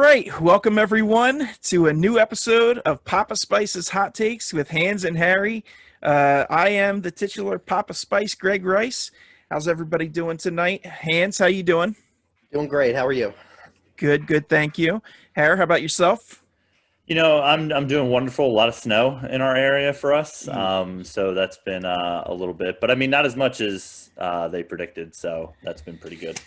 right, welcome everyone to a new episode of Papa Spice's Hot Takes with Hans and Harry. I am the titular Papa Spice, Greg Rice. How's everybody doing tonight? Hans, how you doing? Doing great. How are you? Good, good, thank you. Harry, how about yourself? I'm doing wonderful. A lot of snow in our area for us, Ye- so that's been a little bit, but I mean, not as much as they predicted. So that's been pretty good.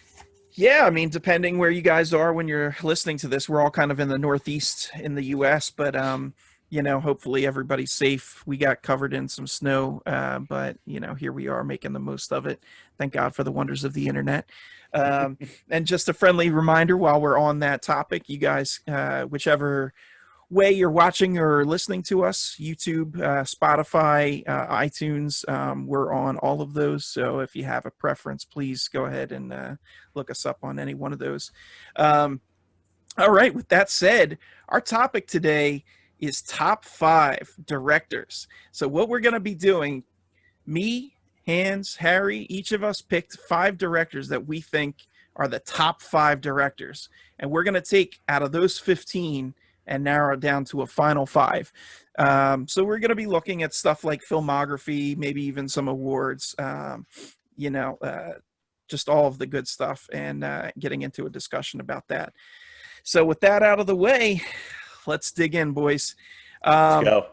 Yeah, I mean, depending where you guys are when you're listening to this, we're all kind of in the Northeast in the U.S., but hopefully everybody's safe. We got covered in some snow, but here we are making the most of it. Thank God for the wonders of the internet. And just a friendly reminder while we're on that topic, you guys, whichever way you're watching or listening to us, YouTube, Spotify, iTunes, we're on all of those. So if you have a preference, please go ahead and look us up on any one of those. Um, all right, with that said, our topic today is top five directors. So what we're going to be doing, me, Hans, Harry, each of us picked five directors that we think are the top five directors. And we're going to take out of those 15 and narrow it down to a final five. So we're going to be looking at stuff like filmography, maybe even some awards, you know, uh, just all of the good stuff, and getting into a discussion about that. So with that out of the way, let's dig in, boys. Let's Um, go.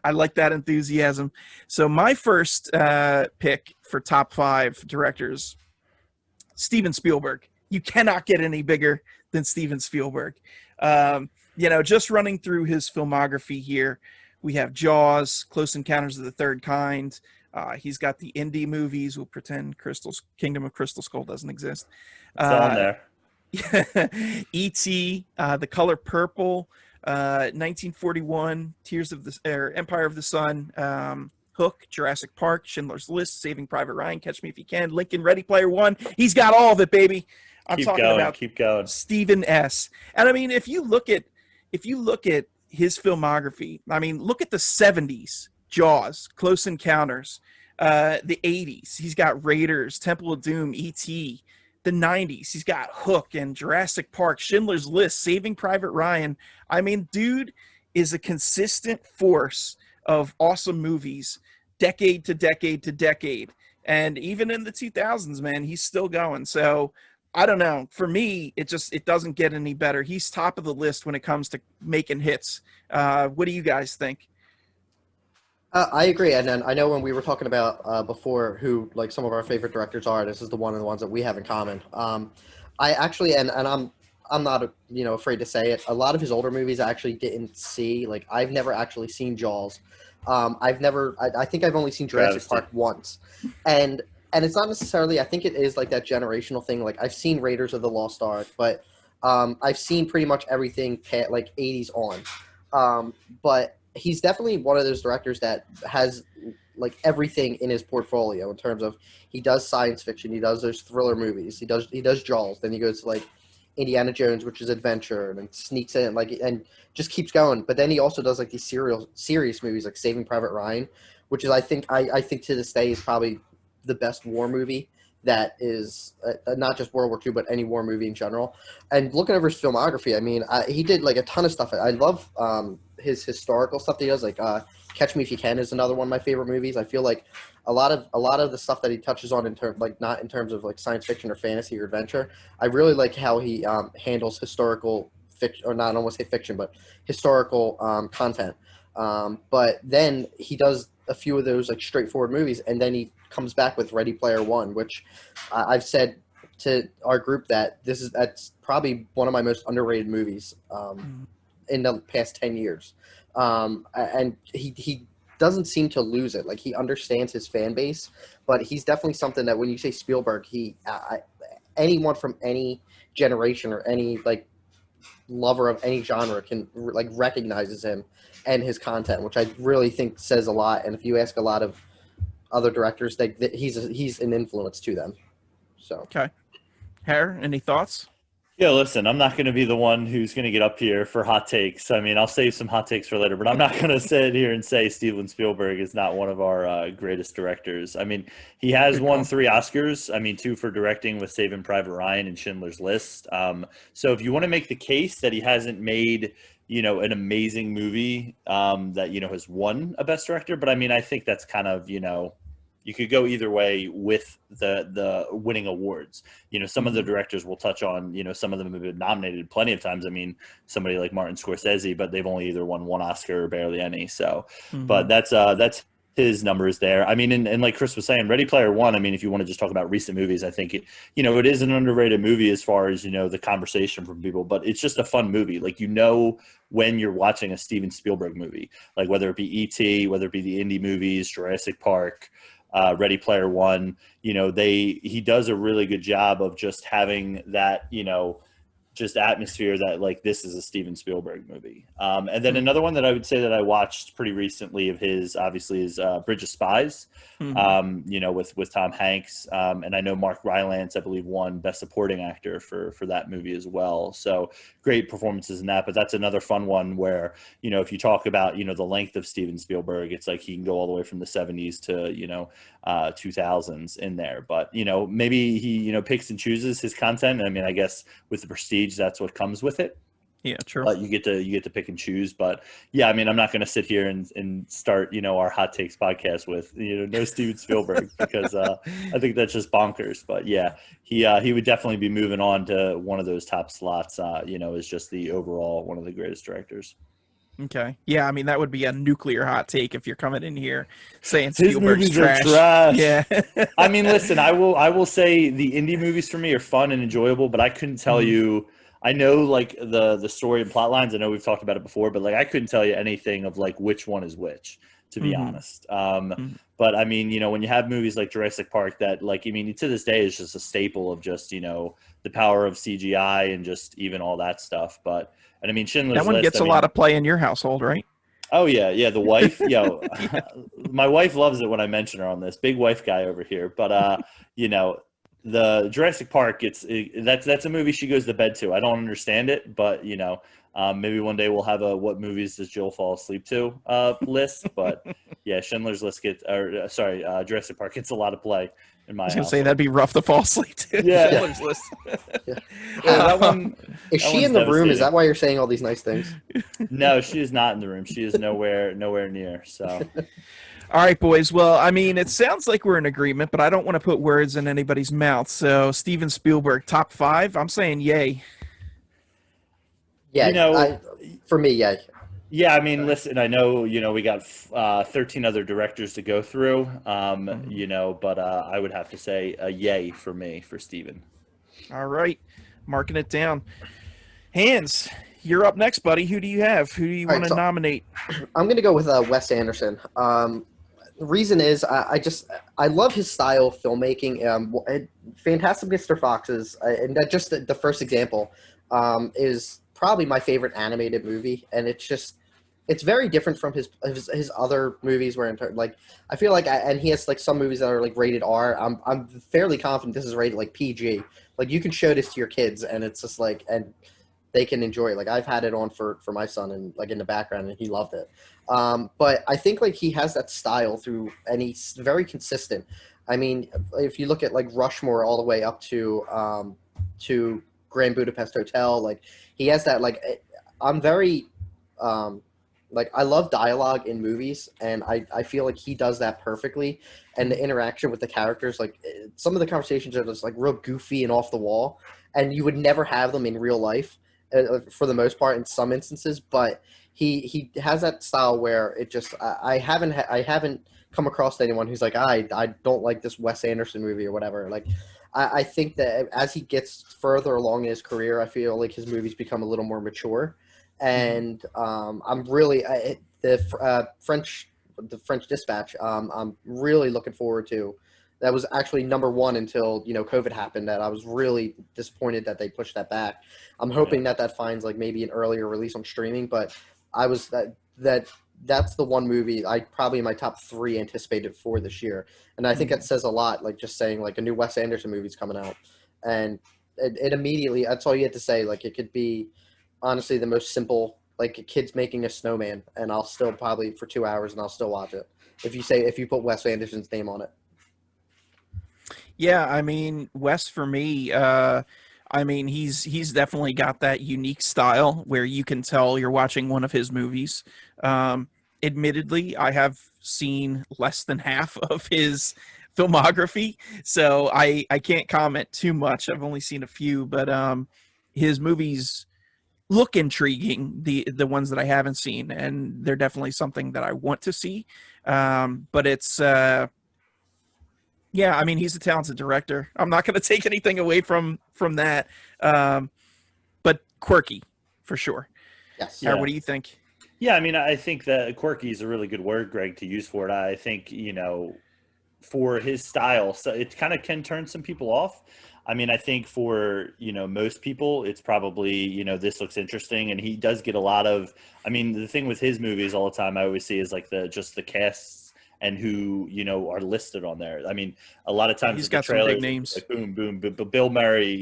I like that enthusiasm. So my first pick for top five directors, Steven Spielberg. You cannot get any bigger than Steven Spielberg. Just running through his filmography here, we have Jaws, Close Encounters of the Third Kind. He's got the indie movies. We'll pretend Kingdom of Crystal Skull doesn't exist. It's all in Uh, there. E.T., The Color Purple, 1941, Empire of the Sun, Hook, Jurassic Park, Schindler's List, Saving Private Ryan, Catch Me If You Can, Lincoln, Ready Player One. He's got all of it, baby. I'm Keep talking going. about Keep going. Stephen S. And I mean, if you look at his filmography, I mean, look at the 70s, Jaws, Close Encounters, the 80s, he's got Raiders, Temple of Doom, E.T., the 90s, he's got Hook and Jurassic Park, Schindler's List, Saving Private Ryan. I mean, dude is a consistent force of awesome movies, decade to decade to decade. And even in the 2000s, man, he's still going. So I don't know. For me, it doesn't get any better. He's top of the list when it comes to making hits. What do you guys think? I agree, and then I know when we were talking about before who like some of our favorite directors are. This is the one of the ones that we have in common. I actually, and I'm not afraid to say it. A lot of his older movies I actually didn't see. Like I've never actually seen Jaws. I've never. I think I've only seen Jurassic Travesty. Park once, and and it's not necessarily. I think it is like that generational thing. Like I've seen Raiders of the Lost Ark, but I've seen pretty much everything like 80s on. But he's definitely one of those directors that has like everything in his portfolio in terms of he does science fiction, he does those thriller movies, he does Jaws, then he goes to like Indiana Jones, which is adventure, and then sneaks in like and just keeps going. But then he also does like these serious movies like Saving Private Ryan, which is I think to this day is probably the best war movie that is not just World War II, but any war movie in general. And looking over his filmography, I mean, he did like a ton of stuff. I love his historical stuff that he does. Like Catch Me If You Can is another one of my favorite movies. I feel like a lot of the stuff that he touches on in terms like not in terms of like science fiction or fantasy or adventure. I really like how he handles historical fiction, or not almost say fiction, but historical content. But then he does a few of those like straightforward movies, and then he comes back with Ready Player One, which I've said to our group that that's probably one of my most underrated movies in the past 10 years. And he doesn't seem to lose it. Like he understands his fan base, but he's definitely something that when you say Spielberg, anyone from any generation or any like lover of any genre can like recognizes him and his content, which I really think says a lot. And if you ask a lot of other directors, he's an influence to them. So Okay. Harry, any thoughts? Yeah, listen, I'm not going to be the one who's going to get up here for hot takes. I mean, I'll save some hot takes for later, but I'm not going to sit here and say Steven Spielberg is not one of our greatest directors. I mean, he has Good won call. 3 Oscars. I mean, 2 for directing with Saving Private Ryan and Schindler's List. So if you want to make the case that he hasn't made, an amazing movie that, has won a Best Director, but I mean, I think that's kind of, you could go either way with the winning awards. Some of the Mhm. directors will touch on, some of them have been nominated plenty of times. I mean, somebody like Martin Scorsese, but they've only either won 1 Oscar or barely any. So, but Mhm. that's his numbers there. I mean, and like Chris was saying, Ready Player One. I mean, if you want to just talk about recent movies, I think it is an underrated movie as far as the conversation from people. But it's just a fun movie. Like when you're watching a Steven Spielberg movie, like whether it be E.T., whether it be the indie movies, Jurassic Park. Ready Player One, he does a really good job of just having that, just atmosphere that like this is a Steven Spielberg movie. And then Mhm. another one that I would say that I watched pretty recently of his, obviously, is Bridge of Spies. Mhm. With Tom Hanks, and I know Mark Rylance, I believe, won Best Supporting Actor for that movie as well. So great performances in that. But that's another fun one where if you talk about the length of Steven Spielberg, it's like he can go all the way from the '70s to 2000s in there. But maybe he picks and chooses his content. I mean, I guess with the Prestige, that's what comes with it. Yeah, true. But you get to pick and choose. But yeah, I mean, I'm not going to sit here and start our hot takes podcast with no Steven Spielberg because I think that's just bonkers. But yeah, he would definitely be moving on to one of those top slots. As just the overall one of the greatest directors. Okay. Yeah, I mean that would be a nuclear hot take if you're coming in here saying His Spielberg's movies are trash. trash. Yeah. I mean, listen, I will say the indie movies for me are fun and enjoyable, but I couldn't tell Mhm. you. I know like the story and plot lines. I know we've talked about it before, but like I couldn't tell you anything of like which one is which, to be Mhm. honest. Mhm. But I mean, when you have movies like Jurassic Park, that like I mean, to this day is just a staple of just the power of CGI and just even all that stuff. But and I mean, That Schindler's one List. I gets a lot mean, of play in your household, right? oh yeah, the wife, yo, Yeah. my wife loves it when I mention her on this. Big wife guy over here, but you know, the Jurassic Park, that's a movie she goes to bed to. I don't understand it, but maybe one day we'll have a what movies does Jill fall asleep to list. But yeah, Schindler's List Jurassic Park gets a lot of play in I my was gonna say that'd household. be rough to fall asleep to. Yeah, Schindler's List. Yeah. yeah, that Um, one, Is that she one's in the room? Is devastating. that why you're saying all these nice things? No, she is not in the room. She is nowhere near. So. all right, boys. Well, I mean, it sounds like we're in agreement, but I don't want to put words in anybody's mouth. So, Steven Spielberg, top five. I'm saying yay. You Yeah, know, for me, yeah. yeah, I mean, listen, I know, we got 13 other directors to go through, Mhm. but I would have to say a yay for me, for Steven. All right, marking it down. Hands, you're up next, buddy. Who do you have? Who do you All want right, to so nominate? I'm gonna go with Wes Anderson. The reason is I love his style of filmmaking. Fantastic Mr. Foxes, and that just the first example is probably my favorite animated movie, and it's very different from his other movies where like I feel like and he has like some movies that are like rated R. I'm fairly confident this is rated like PG. Like you can show this to your kids, and it's just like and they can enjoy it. Like I've had it on for my son and like in the background, and he loved it. But I think like he has that style through, and he's very consistent. I mean, if you look at like Rushmore all the way up to Grand Budapest Hotel, like he has that like I'm very um, like I love dialogue in movies, and I feel like he does that perfectly. And the interaction with the characters, like some of the conversations are just like real goofy and off the wall, and you would never have them in real life for the most part in some instances. But he has that style where it just I haven't come across anyone who's like I don't like this Wes Anderson movie or whatever. Like I think that as he gets further along in his career, I feel like his movies become a little more mature, Mhm. and I'm really the French Dispatch. I'm really looking forward to. That was actually number one until COVID happened. That I was really disappointed that they pushed that back. I'm Yeah. hoping that finds like maybe an earlier release on streaming, but I was that's the one movie I probably in my top three anticipated for this year, and I think that Mhm. says a lot. Like just saying like a new Wes Anderson movie's coming out, and it immediately, that's all you had to say. Like, it could be honestly the most simple, like a kid's making a snowman, and I'll still probably for 2 hours, and I'll still watch it. If you put Wes Anderson's name on it. Yeah, I mean, Wes for me, I mean, he's definitely got that unique style where you can tell you're watching one of his movies. Admittedly, I have seen less than half of his filmography, so I can't comment too much. I've only seen a few, but his movies look intriguing, the ones that I haven't seen, and they're definitely something that I want to see. But it's yeah, I mean, he's a talented director. I'm not going to take anything away from that. Um, but quirky for sure. Yes. Harry, Yeah. what do you think? Yeah, I mean, I think that quirky is a really good word, Greg, to use for it. I think, for his style, so it kind of can turn some people off. I mean, I think for, most people, it's probably, this looks interesting. And he does get a lot of, I mean, the thing with his movies all the time I always see is like just the casts and who, are listed on there. I mean, a lot of times He's with the got some big trailers, names. like boom, boom, Bill Murray,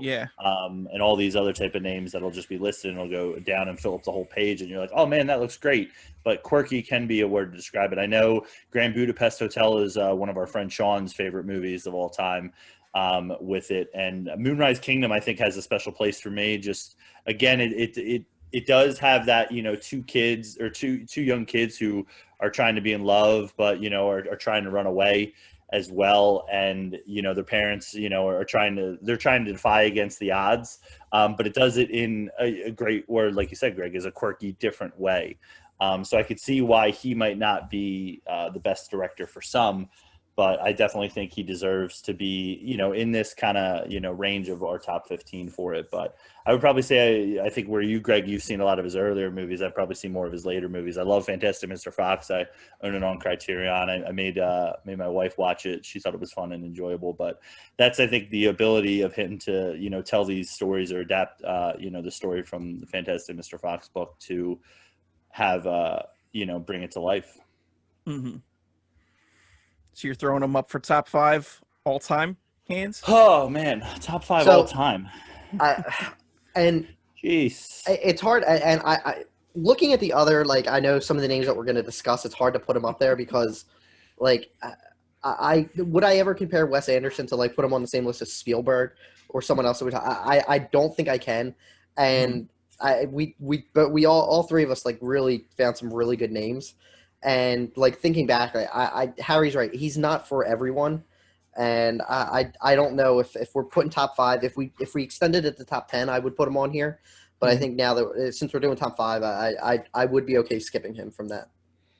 Yeah. and all these other type of names that'll just be listed and it'll go down and fill up the whole page. And you're like, oh man, that looks great. But quirky can be a word to describe it. I know Grand Budapest Hotel is one of our friend Sean's favorite movies of all time with it. And Moonrise Kingdom, I think, has a special place for me. Just, again, it does have that, two kids or two young kids who are trying to be in love, but, are trying to run away as well. And, their parents, they're trying to defy against the odds. But it does it in a great word, like you said, Greg, is a quirky, different way. So I could see why he might not be the best director for some, but I definitely think he deserves to be, in this kind of, range of our top 15 for it. But I would probably say, I think where you, Greg, you've seen a lot of his earlier movies. I've probably seen more of his later movies. I love Fantastic Mr. Fox. I own it on Criterion. I made my wife watch it. She thought it was fun and enjoyable. But that's, I think, the ability of him to, tell these stories or adapt, the story from the Fantastic Mr. Fox book to have, bring it to life. Mm-hmm. So you're throwing them up for top 5 all time, Hands? Oh man, top 5 all time. And Jeez, it's hard. And I looking at the other, like, I know some of the names that we're going to discuss. It's hard to put them up there because, like, I would I ever compare Wes Anderson to, like, put him on the same list as Spielberg or someone else? I don't think I can. And we all three of us, like, really found some really good names. And, like, thinking back, Harry's right. He's not for everyone. And I don't know if we're putting top 5, if we extended it to top 10, I would put him on here. But I think now that since we're doing top 5, I would be okay skipping him from that.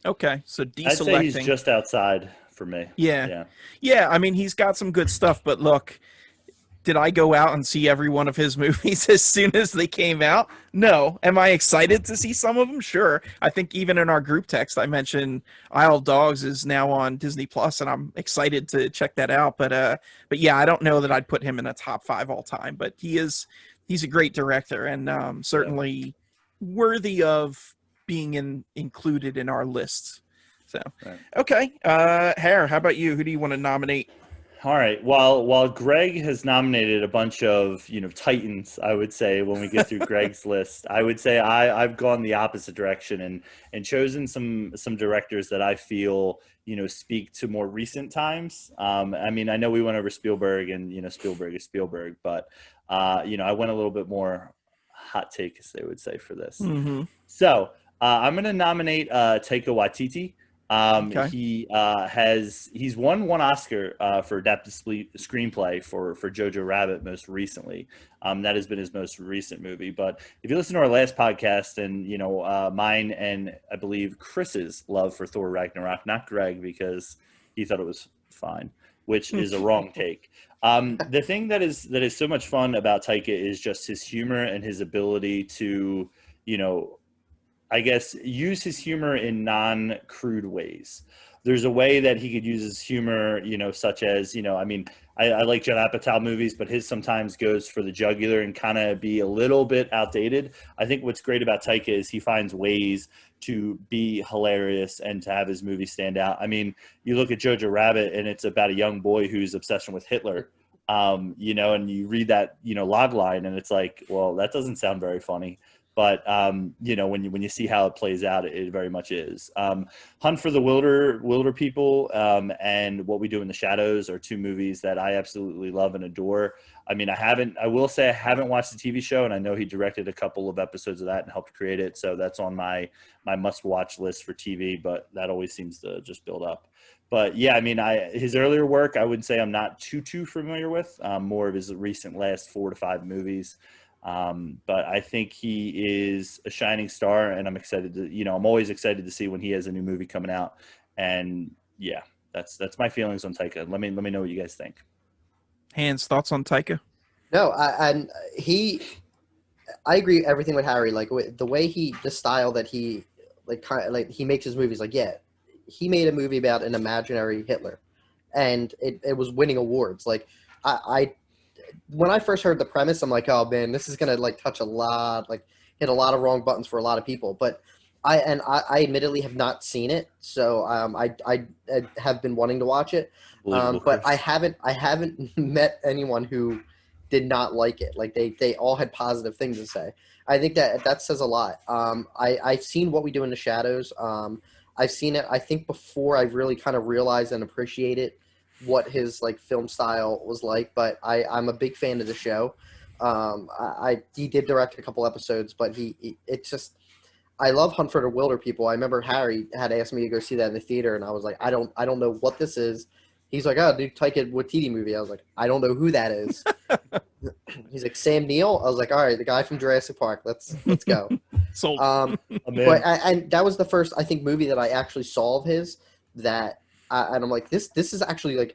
Okay, so deselecting. I'd say he's just outside for me. Yeah. I mean, he's got some good stuff, but look, did I go out and see every one of his movies as soon as they came out? No. Am I excited to see some of them? Sure. I think even in our group text, I mentioned Isle of Dogs is now on Disney Plus, and I'm excited to check that out. But yeah, I don't know that I'd put him in a top 5 all time, but he's a great director and certainly worthy of being included in our lists. So, right. Okay. Hare, how about you? Who do you want to nominate? All right. While Greg has nominated a bunch of, titans, I would say when we get through Greg's list, I would say I've gone the opposite direction and chosen some directors that I feel, speak to more recent times. I mean, I know we went over Spielberg and, Spielberg is Spielberg, but, I went a little bit more hot take, as they would say, for this. Mm-hmm. So I'm going to nominate Taika Waititi. Okay. He's won one Oscar for adapted screenplay for Jojo Rabbit most recently. That has been his most recent movie. But if you listen to our last podcast and mine and I believe Chris's love for Thor Ragnarok, not Greg because he thought it was fine, which is a wrong take. The thing that is so much fun about Taika is just his humor and his ability to I guess, use his humor in non-crude ways. There's a way that he could use his humor, such as, I mean, I like Judd Apatow movies, but his sometimes goes for the jugular and kind of be a little bit outdated. I think what's great about Taika is he finds ways to be hilarious and to have his movie stand out. I mean, you look at Jojo Rabbit and it's about a young boy whose obsession with Hitler. You know, and you read that, you know, log line and it's like, well, that doesn't sound very funny. But, you know, when you see how it plays out, it very much is. Hunt for the Wilder People and What We Do in the Shadows are two movies that I absolutely love and adore. I mean, I will say I haven't watched the TV show, and I know he directed a couple of episodes of that and helped create it. So that's on my must-watch list for TV, but that always seems to just build up. But yeah, I mean, his earlier work, I would say I'm not too familiar with. More of his recent last 4 to 5 movies. But I think he is a shining star, and I'm excited to, you know, I'm always excited to see when he has a new movie coming out. And yeah, that's my feelings on Taika. Let me know what you guys think. Hans, thoughts on Taika? No, I agree with everything with Harry. Like the way the style that he he makes his movies. Like, yeah, he made a movie about an imaginary Hitler, and it was winning awards. Like, I when I first heard the premise, I'm like, oh man, this is gonna like touch a lot, like hit a lot of wrong buttons for a lot of people. But I admittedly have not seen it, so I have been wanting to watch it. But I haven't met anyone who did not like it. Like they all had positive things to say. I think that says a lot. I've seen What We Do in the Shadows. I've seen it, I think, before I really kind of realized and appreciated what his like film style was like. But I'm a big fan of the show. He did direct a couple episodes, but it's just, I love Hunt for the Wilder People. I remember Harry had asked me to go see that in the theater, and I was like, I don't know what this is. He's like, oh, dude, Taika Waititi movie. I was like, I don't know who that is. He's like, Sam Neill. I was like, all right, the guy from Jurassic Park. Let's go. Sold. But and that was the first, I think, movie that I actually saw of his that, and I'm like, this is actually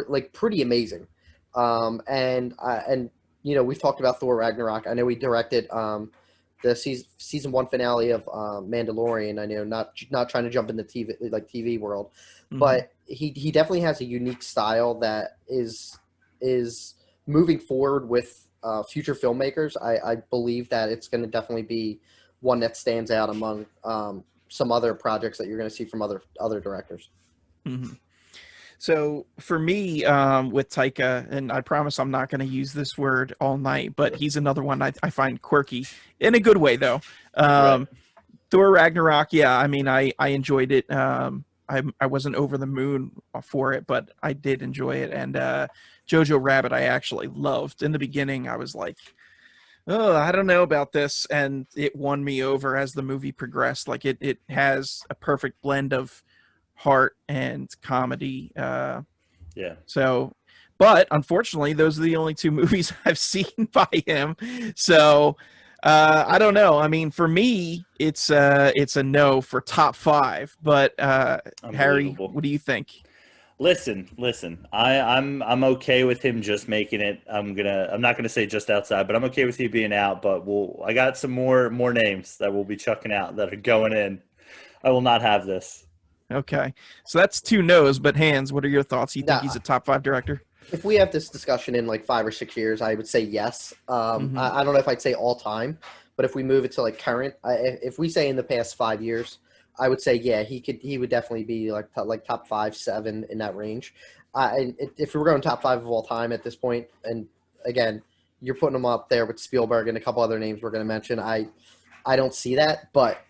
like pretty amazing. And you know, we've talked about Thor Ragnarok. I know he directed the season 1 finale of Mandalorian. I know, not trying to jump in the TV world, but he definitely has a unique style that is moving forward with future filmmakers. I believe that it's going to definitely be one that stands out among some other projects that you're going to see from other directors. Mm-hmm. So for me, with Taika, and I promise I'm not going to use this word all night, but he's another one I find quirky in a good way, though. Right. Thor Ragnarok, yeah, I mean, I enjoyed it. I wasn't over the moon for it, but I did enjoy it. And Jojo Rabbit, I actually loved. In the beginning, I was like, oh, I don't know about this. And it won me over as the movie progressed. Like it has a perfect blend of heart and comedy. Yeah. So, but unfortunately, those are the only 2 movies I've seen by him. So, I don't know. I mean, for me, it's a no for top 5. But Harry, what do you think? Listen. I'm okay with him just making it. I'm not gonna say just outside, but I'm okay with you being out. But I got some more names that we'll be chucking out that are going in. I will not have this. Okay, so that's 2 no's. But Hans, what are your thoughts? You think he's a top 5 director? If we have this discussion in like 5 or 6 years, I would say yes. I don't know if I'd say all time, but if we move it to like current, if we say in the past 5 years, I would say yeah, he would definitely be like top 5, 7 in that range. If we were going top 5 of all time at this point, and again, you're putting him up there with Spielberg and a couple other names we're going to mention, I don't see that, but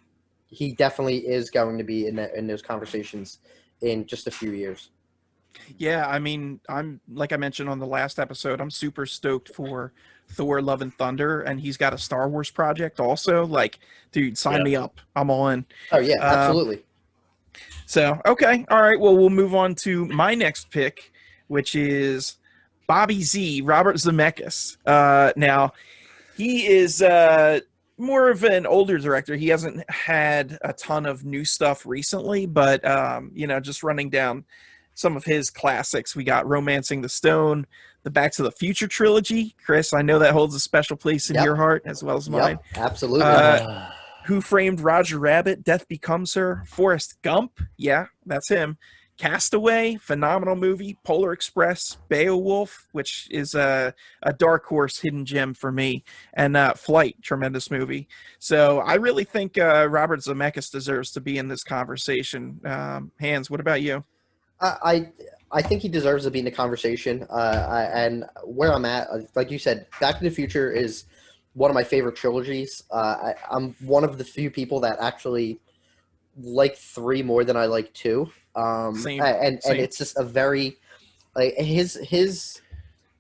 he definitely is going to be in those conversations in just a few years. Yeah, I mean, I'm like I mentioned on the last episode, I'm super stoked for Thor: Love and Thunder, and he's got a Star Wars project also. Like, dude, sign me up. I'm all in. Oh yeah, absolutely. So, okay, all right. Well, we'll move on to my next pick, which is Bobby Z, Robert Zemeckis. Now, he is more of an older director. He hasn't had a ton of new stuff recently, but you know, just running down some of his classics, we got Romancing the Stone, the Back to the Future trilogy. Chris, I know that holds a special place in your heart as well as mine. Absolutely. Who Framed Roger Rabbit, Death Becomes Her, Forrest Gump, yeah, that's him. Castaway, phenomenal movie. Polar Express, Beowulf, which is a dark horse hidden gem for me, and Flight, tremendous movie. So I really think Robert Zemeckis deserves to be in this conversation. Hans, what about you? I think he deserves to be in the conversation. And where I'm at, like you said, Back to the Future is one of my favorite trilogies. I'm one of the few people that actually like 3 more than I like 2. Same. And Same. it's just a very like his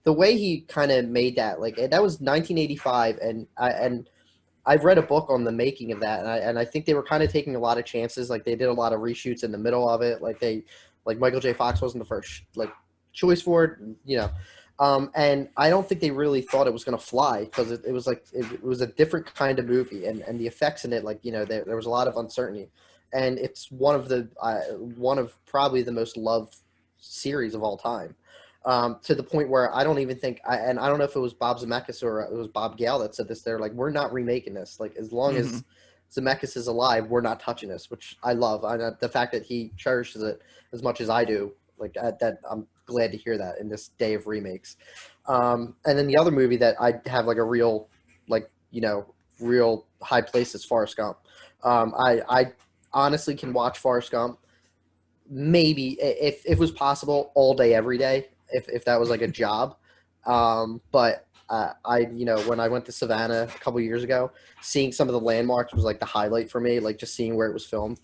the way he kind of made that, like, that was 1985, and I've read a book on the making of that, and I think they were kind of taking a lot of chances. Like, they did a lot of reshoots in the middle of it. Like Michael J. Fox wasn't the first like choice for it, and I don't think they really thought it was going to fly, because it was like it was a different kind of movie, and the effects in it, like, there was a lot of uncertainty, and it's one of probably the most loved series of all time. To the point where I don't even think, and I don't know if it was Bob Zemeckis or it was Bob Gale that said this. They're like, we're not remaking this. Like, as long as Zemeckis is alive, we're not touching this, which I love. The fact that he cherishes it as much as I do, like, that I'm glad to hear that in this day of remakes. And then the other movie that I have like a real, like, real high place is Forrest Gump. I honestly can watch Forrest Gump maybe, if it was possible, all day, every day, if that was like a job. But when I went to Savannah a couple years ago, seeing some of the landmarks was like the highlight for me, like just seeing where it was filmed.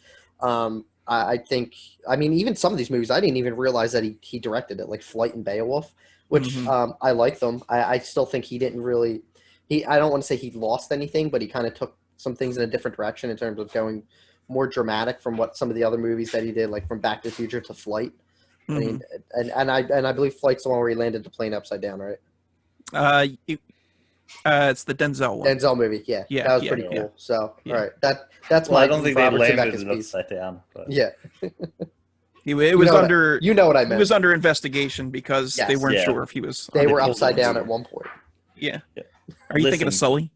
I think, I mean, even some of these movies, I didn't even realize that he directed it, like Flight and Beowulf, which I like them. I still think he didn't really, I don't want to say he lost anything, but he kind of took some things in a different direction in terms of going more dramatic from what some of the other movies that he did, like from Back to the Future to Flight. I mean, and I believe Flight's the one where he landed the plane upside down, right? It's the Denzel one. Denzel movie, yeah, that was pretty cool. So, all right, that's well, my. I don't think they Robert landed Zemeckis it piece. upside down. But. Yeah, it was under. You know what I meant. He was under investigation because they weren't sure if he was. They were upside down at one point. Yeah. Are you thinking of Sully?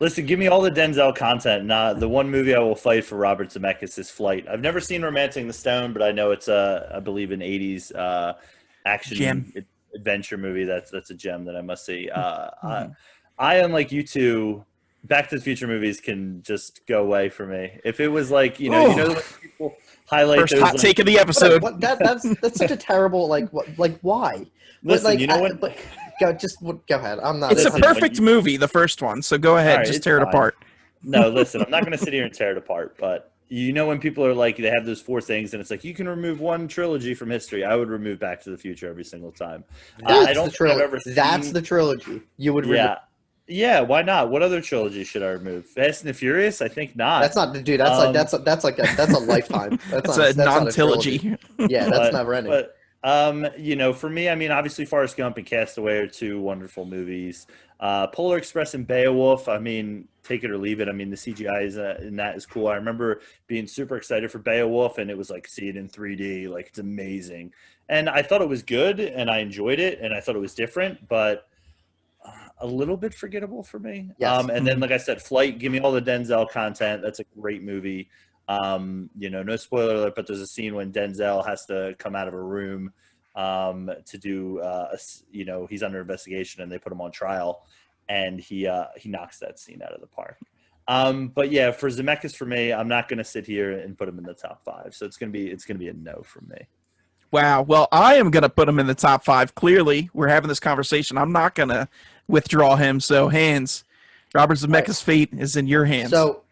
Listen, give me all the Denzel content. The one movie I will fight for Robert Zemeckis is Flight. I've never seen Romancing the Stone, but I know it's I believe an 80s action adventure movie. That's a gem that I must see. I, unlike you two, Back to the Future movies can just go away for me. If it was like, the people highlight first those hot take of the episode. That's such a terrible, like why? Listen, Go ahead. I'm not. It's a perfect movie, the first one. So go ahead, just tear it apart. No, listen, I'm not going to sit here and tear it apart. But when people are like, they have those 4 things, and it's like you can remove one trilogy from history. I would remove Back to the Future every single time. I don't think I've ever seen. That's the trilogy you would remove. Yeah. Why not? What other trilogy should I remove? Fast and the Furious? I think not. That's not, dude. That's a lifetime. That's a non-trilogy. Yeah, that's never ending. But for me, I mean, obviously Forrest Gump and Castaway are 2 wonderful movies. Polar Express and Beowulf, I mean, take it or leave it. I mean, the CGI in that is cool. I remember being super excited for Beowulf, and it was like, see it in 3D, like it's amazing. And I thought it was good, and I enjoyed it, and I thought it was different, but a little bit forgettable for me. Yes. And then, like I said, Flight, give me all the Denzel content. That's a great movie. No spoiler alert, but there's a scene when Denzel has to come out of a room to do, he's under investigation and they put him on trial, and he knocks that scene out of the park. But yeah, for Zemeckis, for me, I'm not going to sit here and put him in the top 5. So it's going to be a no from me. Wow. Well, I am going to put him in the top 5. Clearly, we're having this conversation. I'm not going to withdraw him. So Robert Zemeckis' fate is in your hands. So,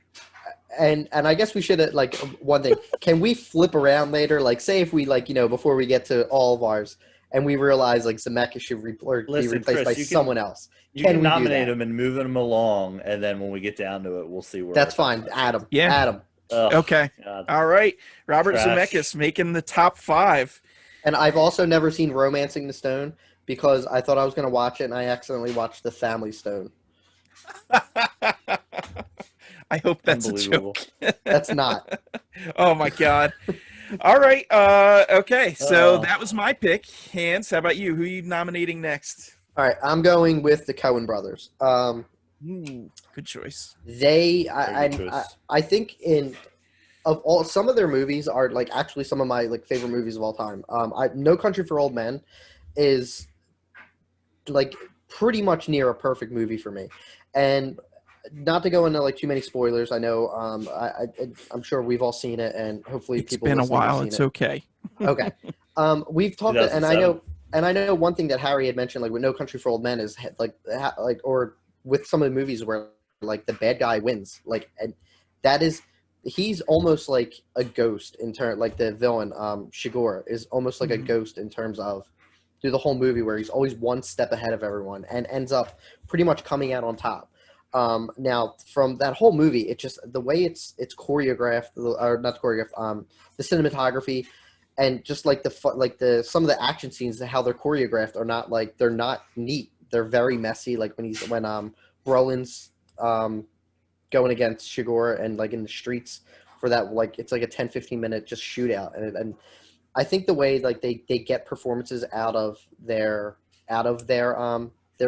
and I guess we should, like, one thing. Can we flip around later? Like, say if we, like, before we get to all of ours, and we realize, like, Zemeckis should be replaced Chris, by someone else. You can nominate him and move him along, and then when we get down to it, we'll see where. That's fine. Adam. Yeah. Adam. Okay. God. All right. Robert Trash. Zemeckis making the top 5. And I've also never seen Romancing the Stone because I thought I was going to watch it, and I accidentally watched The Family Stone. I hope that's a joke. That's not. Oh, my God. All right. Okay. So that was my pick. Hans, how about you? Who are you nominating next? All right. I'm going with the Coen brothers. Good choice. I think some of their movies are, like, actually some of my, like, favorite movies of all time. No Country for Old Men is, like, pretty much near a perfect movie for me. And not to go into like too many spoilers. I know I'm sure we've all seen it, and hopefully It's people been a listening have while. seen it's it. okay. Okay. We've talked, and I 2007. know, one thing that Harry had mentioned, like with No Country for Old Men, is like or with some of the movies where like the bad guy wins, like, and that is, he's almost like a ghost in turn, like the villain, Shigor is almost like a Mhm. ghost in terms of through the whole movie where he's always one step ahead of everyone and ends up pretty much coming out on top. Now from that whole movie, it just the way it's choreographed, or not choreographed, the cinematography, and just like the some of the action scenes, how they're choreographed are not like, they're not neat. They're very messy. Like when Brolin's going against Shigor and like in the streets for that, like it's like a 10-15 minute just shootout, and I think the way like they get performances out of their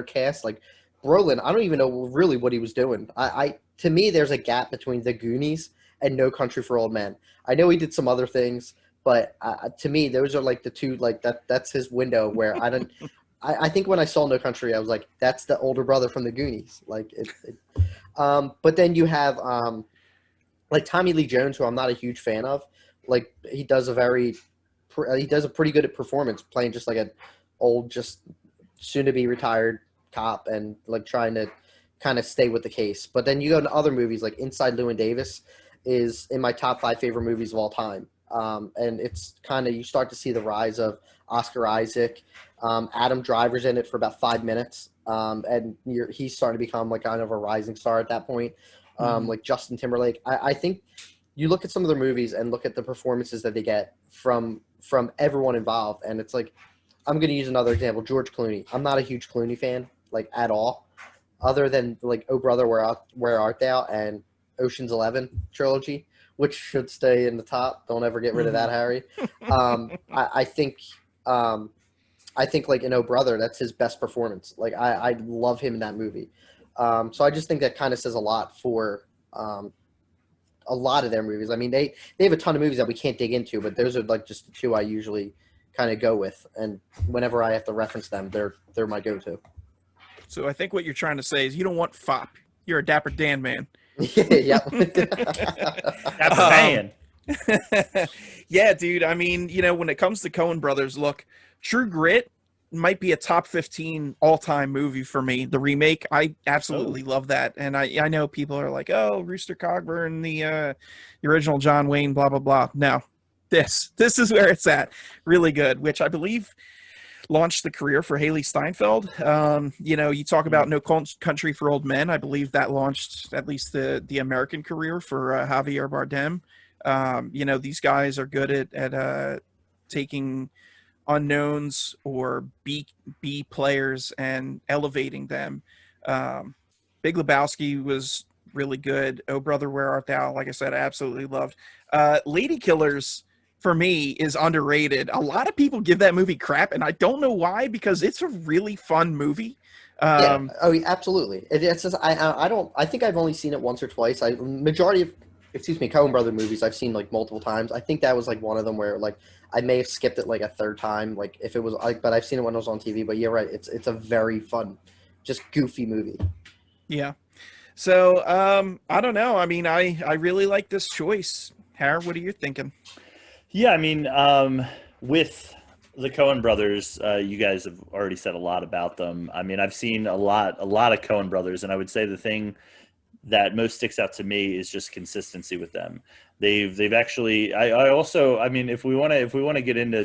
cast, like Brolin, I don't even know really what he was doing. I to me, there's a gap between The Goonies and No Country for Old Men. I know he did some other things, but to me, those are like the two, like that's his window where I don't. I think when I saw No Country, I was like, that's the older brother from The Goonies. Like but then you have like Tommy Lee Jones, who I'm not a huge fan of. Like he does a pretty good performance playing just like an old, just soon to be retired cop, and like trying to kind of stay with the case. But then you go to other movies like Inside Llewyn Davis is in my top 5 favorite movies of all time. And it's kind of, you start to see the rise of Oscar Isaac. Adam Driver's in it for about 5 minutes, and he's starting to become like kind of a rising star at that point. Mhm. Like Justin Timberlake. I think you look at some of their movies and look at the performances that they get from everyone involved, and it's like, I'm going to use another example, George Clooney. I'm not a huge Clooney fan, like at all, other than like Oh Brother, Where Art Thou and Ocean's 11 trilogy, which should stay in the top. Don't ever get rid of that, Mhm. Harry. I think I think like in Oh Brother, that's his best performance. Like I love him in that movie. So I just think that kind of says a lot for a lot of their movies. I mean, they have a ton of movies that we can't dig into, but those are like just the two I usually kind of go with, and whenever I have to reference them, they're my go-to. So I think what you're trying to say is you don't want fop. You're a Dapper Dan man. Yep. Dapper Um, Dan. yeah, dude. I mean, when it comes to Coen Brothers, look, True Grit might be a top 15 all-time movie for me. The remake, I absolutely love that. And I know people are like, "Oh, Rooster Cogburn, the original John Wayne, blah blah blah." No. This is where it's at. Really good, which I believe launched the career for Haley Steinfeld. You talk about No Country for Old Men. I believe that launched at least the American career for Javier Bardem. These guys are good at taking unknowns or B players and elevating them. Big Lebowski was really good. Oh Brother, Where Art Thou? Like I said, I absolutely loved. Lady Killers for me is underrated. A lot of people give that movie crap, and I don't know why, because it's a really fun movie. Yeah. Um, Oh, yeah, absolutely. It's just I don't, I think I've only seen it once or twice. I majority of, excuse me, Coen Brother movies I've seen like multiple times. I think that was like one of them where like I may have skipped it like a third time, like if it was like, but I've seen it when it was on TV. But you're right, it's a very fun, just goofy movie. yeah. So I don't know. I mean, I really like this choice. Har, what are you thinking? Yeah, I mean, with the Coen brothers, you guys have already said a lot about them. I mean, I've seen a lot of Coen brothers, and I would say the thing that most sticks out to me is just consistency with them. They've actually. I also. I mean, if we want to get into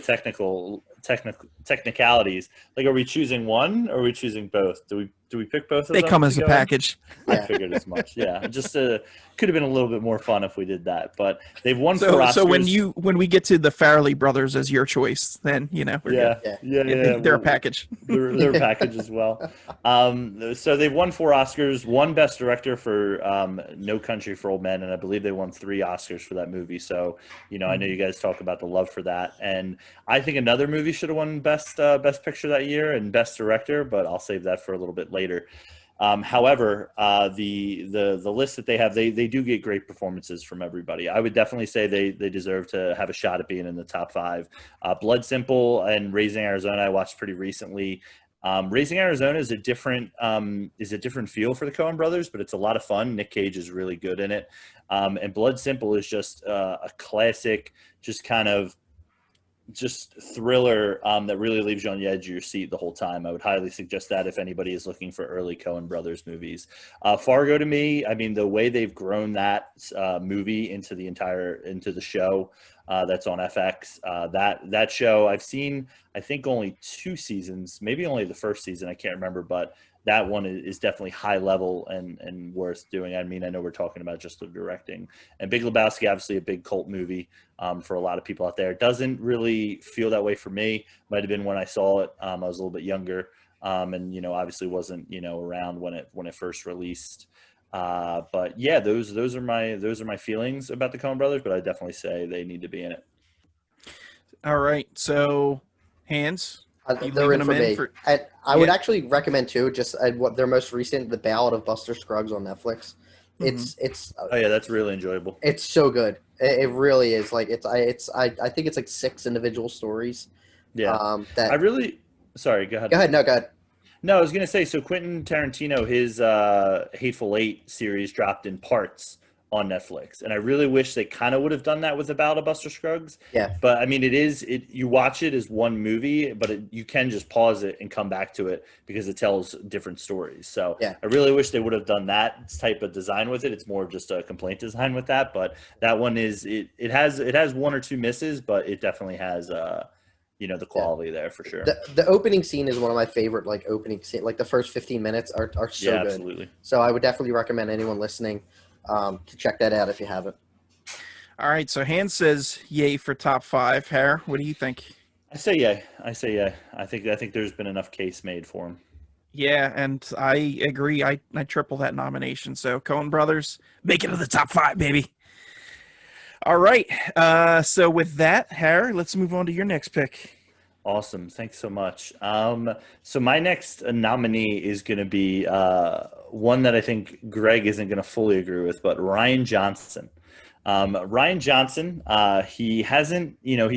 technicalities, like, are we choosing one or are we choosing both? Do we pick both of They them come to as a go in? package. I Yeah. figured as much. Yeah, just could have been a little bit more fun if we did that. But they've won 4 So Oscars. when we get to the Farrelly brothers as your choice, then we're good. Yeah, Yeah. yeah, Yeah, yeah. they're a package. They're a package as well. So they've won 4 Oscars, one Best Director for No Country for Old Men, and I believe they won 3 Oscars for that movie. So I know you guys talk about the love for that, and I think another movie should have won Best Picture that year and Best Director, but I'll save that for a little bit later. However, the list that they have, they do get great performances from everybody. I would definitely say they deserve to have a shot at being in the top 5. Blood Simple and Raising Arizona I watched pretty recently. Raising Arizona is a different feel for the Coen brothers, but it's a lot of fun. Nick Cage is really good in it. And Blood Simple is just a classic, just thriller that really leaves you on the edge of your seat the whole time. I would highly suggest that if anybody is looking for early Coen brothers movies. Fargo, to me, I mean, the way they've grown that movie into the show that's on FX, that show I've seen, I think only 2 seasons, maybe only the first season, I can't remember, but that one is definitely high level and worth doing. I mean, I know we're talking about just the directing. And Big Lebowski, obviously a big cult movie for a lot of people out there. It doesn't really feel that way for me. Might have been when I saw it. I was a little bit younger, and obviously wasn't around when it first released. But yeah, those are my feelings about the Coen brothers. But I definitely say they need to be in it. All right, so Hands. They're in for me. And I would actually recommend too, just what their most recent, The Ballad of Buster Scruggs on Netflix. It's oh yeah, that's really enjoyable. It's so good. It really is. Like I think it's like 6 individual stories. Yeah. Sorry, go ahead. Go ahead. No, go ahead. No, I was gonna say, so Quentin Tarantino, his Hateful Eight series dropped in parts on Netflix, and I really wish they kind of would have done that with The Ballad of Buster Scruggs. Yeah. But I mean, you watch it as one movie, but you can just pause it and come back to it because it tells different stories. So yeah. I really wish they would have done that type of design with it. It's more of just a complaint design with that, but that one is it has 1 or 2 misses, but it definitely has the quality there for sure. The opening scene is one of my favorite opening scene. Like the first 15 minutes are so good. Absolutely. So I would definitely recommend anyone listening to check that out if you haven't. All right, so Hans says yay for top 5. Hare, what do you think? I say yay. I think there's been enough case made for him. Yeah, and I agree. I triple that nomination. So Coen brothers, make it to the top 5, baby. All right. So with that, Hare, let's move on to your next pick. Awesome. Thanks so much. So my next nominee is going to be one that I think Greg isn't going to fully agree with, but Rian Johnson. Rian Johnson, he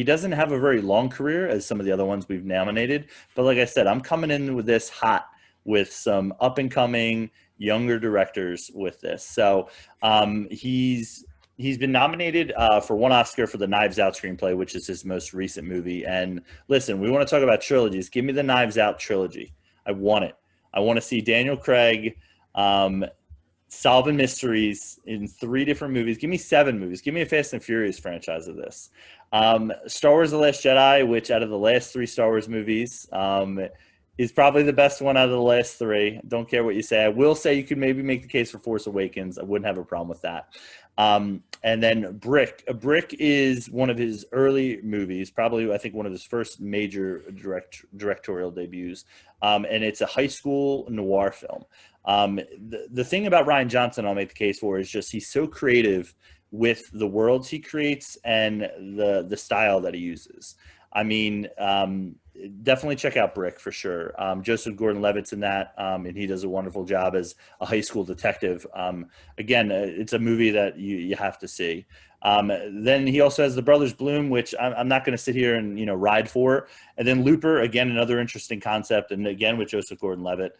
doesn't have a very long career as some of the other ones we've nominated. But like I said, I'm coming in with this hot with some up and coming younger directors with this. So He's been nominated for 1 Oscar for the Knives Out screenplay, which is his most recent movie. And listen, we want to talk about trilogies. Give me the Knives Out trilogy. I want it. I want to see Daniel Craig solving mysteries in 3 different movies. Give me 7 movies. Give me a Fast and Furious franchise of this. Star Wars The Last Jedi, which out of the last 3 Star Wars movies is probably the best one out of the last 3. Don't care what you say. I will say you could maybe make the case for Force Awakens. I wouldn't have a problem with that. And then Brick. Brick is one of his early movies, probably I think one of his first major directorial debuts. And it's a high school noir film. The thing about Rian Johnson I'll make the case for is just he's so creative with the worlds he creates and the style that he uses. I mean, definitely check out Brick for sure. Joseph Gordon-Levitt's in that, and he does a wonderful job as a high school detective. Again, it's a movie that you have to see. Then he also has The Brothers Bloom, which I'm not going to sit here and ride for. And then Looper, again, another interesting concept, and again with Joseph Gordon-Levitt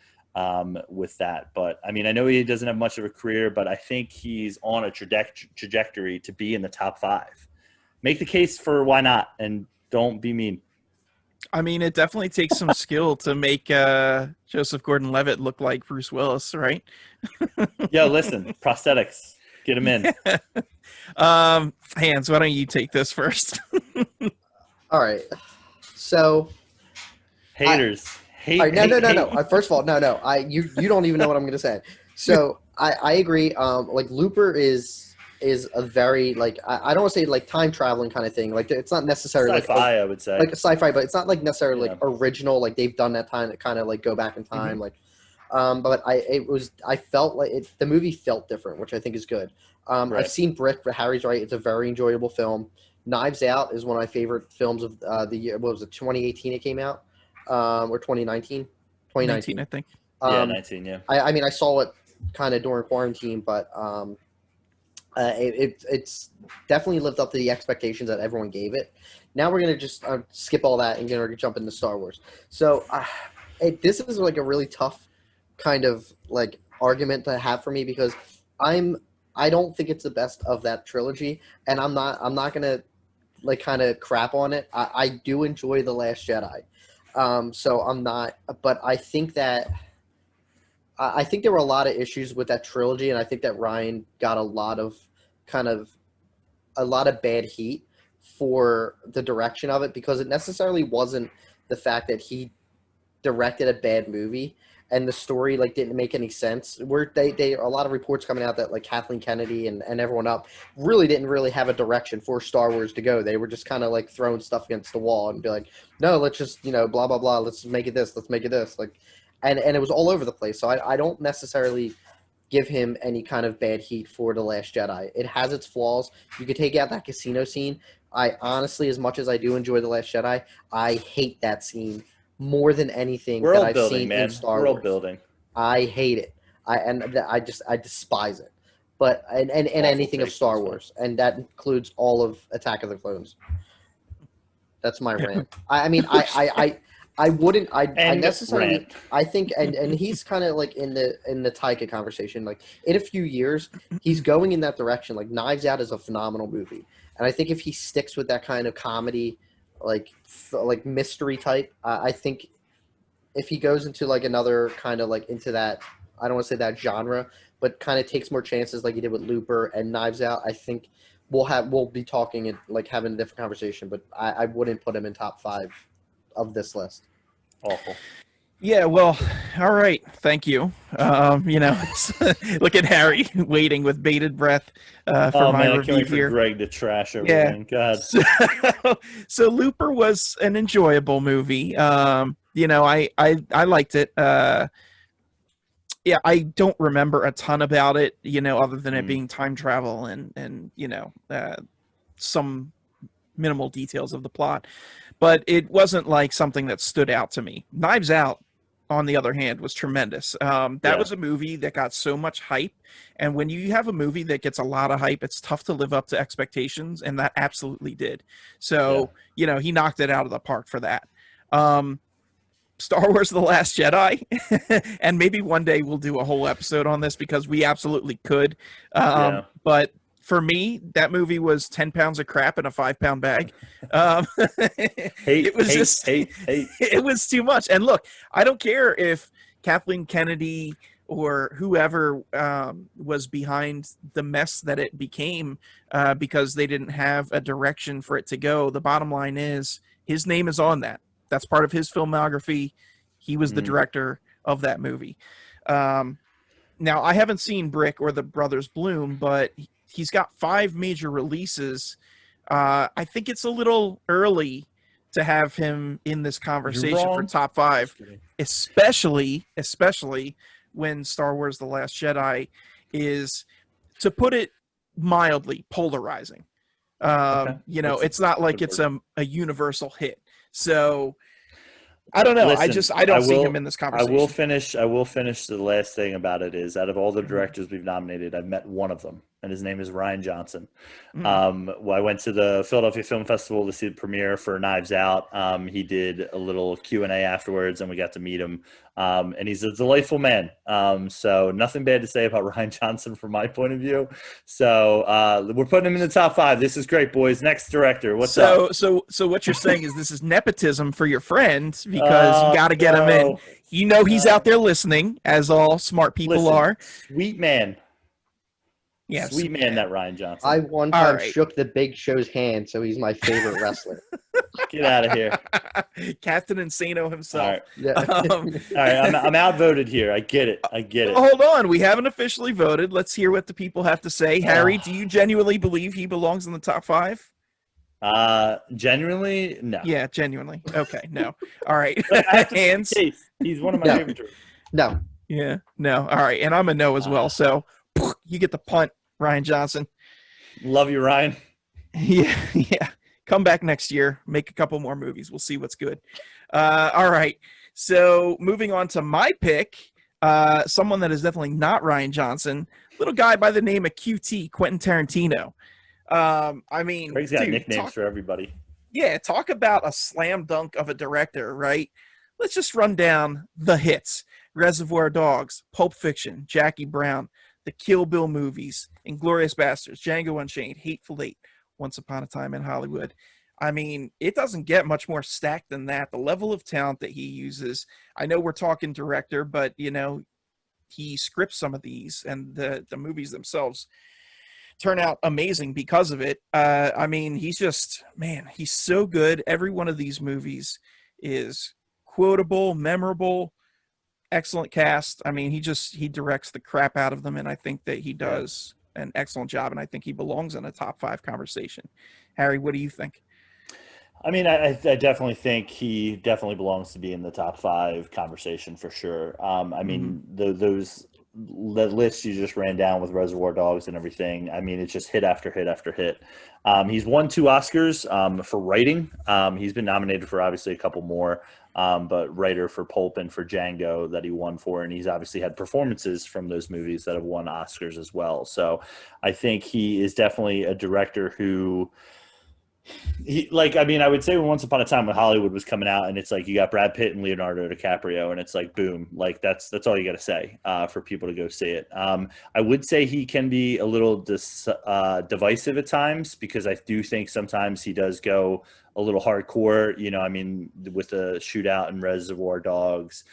with that. But I mean, I know he doesn't have much of a career, but I think he's on a trajectory to be in the top 5. Make the case for why not, and don't be mean. I mean, it definitely takes some skill to make Joseph Gordon-Levitt look like Bruce Willis, right? Yo, listen, prosthetics, get him in. Hans, why don't you take this first? All right. So, haters. All right, no. First of all, no. You don't even know what I'm going to say. So I agree. Like Looper is a very I don't want to say time traveling kind of thing. Like it's not necessarily sci-fi, I would say. Like a sci-fi, but it's not necessarily original. Like they've done that time to kind of go back in time. Mm-hmm. But I felt like the movie felt different, which I think is good. Right. I've seen Brick, but Harry's right. It's a very enjoyable film. Knives Out is one of my favorite films of the year. What was it? 2018 it came out, or 2019? 2019, I think. 19. Yeah. I mean, I saw it kind of during quarantine, but it's definitely lived up to the expectations that everyone gave it. Now we're going to just skip all that and jump into Star Wars. So this is like a really tough kind of like argument to have for me because I don't think it's the best of that trilogy, and I'm not gonna like kind of crap on it. I do enjoy The Last Jedi, so I'm not. But I think that I think there were a lot of issues with that trilogy, and I think that Ryan got a lot of bad heat for the direction of it because it necessarily wasn't the fact that he directed a bad movie and the story like didn't make any sense. Where they a lot of reports coming out that like Kathleen Kennedy and everyone up really didn't really have a direction for Star Wars to go. They were just kind of like throwing stuff against the wall and be like, no, let's just blah blah blah, let's make it this, let's make it this, like, and it was all over the place. So I don't necessarily give him any kind of bad heat for The Last Jedi. It has its flaws. You could take out that casino scene. I honestly, as much as I do enjoy The Last Jedi, I hate that scene more than anything that I've seen in Star Wars. World building. I hate it. I despise it. But and anything of Star Wars, and that includes all of Attack of the Clones. That's my rant. I mean, I wouldn't. I necessarily. Rant. I think, and he's kind of like in the Taika conversation. Like in a few years, he's going in that direction. Like Knives Out is a phenomenal movie, and I think if he sticks with that kind of comedy, like mystery type, I think if he goes into like another kind of like into that, I don't want to say that genre, but kind of takes more chances like he did with Looper and Knives Out, I think we'll be talking and like having a different conversation. But I wouldn't put him in top 5 of this list. Awful. Yeah, well, all right. Thank you. Look at Harry waiting with bated breath for my I can't review wait for here. Greg to trash everything. God. So Looper was an enjoyable movie. I liked it. Yeah, I don't remember a ton about it, other than it being time travel and some minimal details of the plot. But it wasn't like something that stood out to me. Knives Out, on the other hand, was tremendous. That was a movie that got so much hype. And when you have a movie that gets a lot of hype, it's tough to live up to expectations. And that absolutely did. So, he knocked it out of the park for that. Star Wars The Last Jedi. And maybe one day we'll do a whole episode on this because we absolutely could. But for me, that movie was 10 pounds of crap in a 5-pound bag. It was too much. And look, I don't care if Kathleen Kennedy or whoever was behind the mess that it became because they didn't have a direction for it to go. The bottom line is his name is on that. That's part of his filmography. He was the director of that movie. Now, I haven't seen Brick or The Brothers Bloom, but he's got 5 major releases. I think it's a little early to have him in this conversation for top 5, especially when Star Wars The Last Jedi is, to put it mildly, polarizing. It's not like it's a universal hit. So I don't know. Listen, I don't see him in this conversation. I will finish. The last thing about it is, out of all the directors we've nominated, I've met one of them, and his name is Rian Johnson. I went to the Philadelphia Film Festival to see the premiere for Knives Out. He did a little Q&A afterwards, and we got to meet him. And he's a delightful man. So nothing bad to say about Rian Johnson from my point of view. So we're putting him in the top 5. This is great, boys. Next director. What's up? So what you're saying is this is nepotism for your friend because you got to get him in. He's out there listening, as all smart people are. Sweet man. Yes. Sweet man, that Rian Johnson. I one time shook the Big Show's hand, so he's my favorite wrestler. Get out of here. Captain Insano himself. All right. Yeah. All right, I'm outvoted here. I get it. Hold on. We haven't officially voted. Let's hear what the people have to say. Harry, do you genuinely believe he belongs in the top 5? Genuinely, no. Yeah, genuinely. Okay, no. All right. Hands. He's one of my favorite directors. No. Yeah, no. All right, and I'm a no as well. So you get the punt, Rian Johnson. Love you, Ryan. Yeah. Come back next year. Make a couple more movies. We'll see what's good. All right. So moving on to my pick, someone that is definitely not Rian Johnson, little guy by the name of QT, Quentin Tarantino. Craig's got nicknames for everybody. Yeah, talk about a slam dunk of a director, right? let's just run down the hits: Reservoir Dogs, Pulp Fiction, Jackie Brown, the Kill Bill movies, Inglorious Bastards, Django Unchained, Hateful Eight, Once Upon a Time in Hollywood. I mean, it doesn't get much more stacked than that. The level of talent that he uses. I know we're talking director, but he scripts some of these, and the movies themselves turn out amazing because of it. I mean, he's just, man, he's so good. Every one of these movies is quotable, memorable, excellent cast. I mean, he directs the crap out of them, and I think that he does an excellent job, and I think he belongs in a top 5 conversation. Harry, what do you think? I mean, I definitely think he definitely belongs to be in the top 5 conversation for sure. I mean, the list you just ran down with Reservoir Dogs and everything, I mean, it's just hit after hit after hit. He's won 2 Oscars for writing. He's been nominated for obviously a couple more, but writer for Pulp and for Django that he won for, and he's obviously had performances from those movies that have won Oscars as well. So I think he is definitely a director who – I mean, I would say Once Upon a Time when Hollywood was coming out, and it's like you got Brad Pitt and Leonardo DiCaprio, and it's like boom, like that's all you got to say for people to go see it. I would say he can be a little divisive at times, because I do think sometimes he does go a little hardcore. I mean, with the shootout and Reservoir Dogs.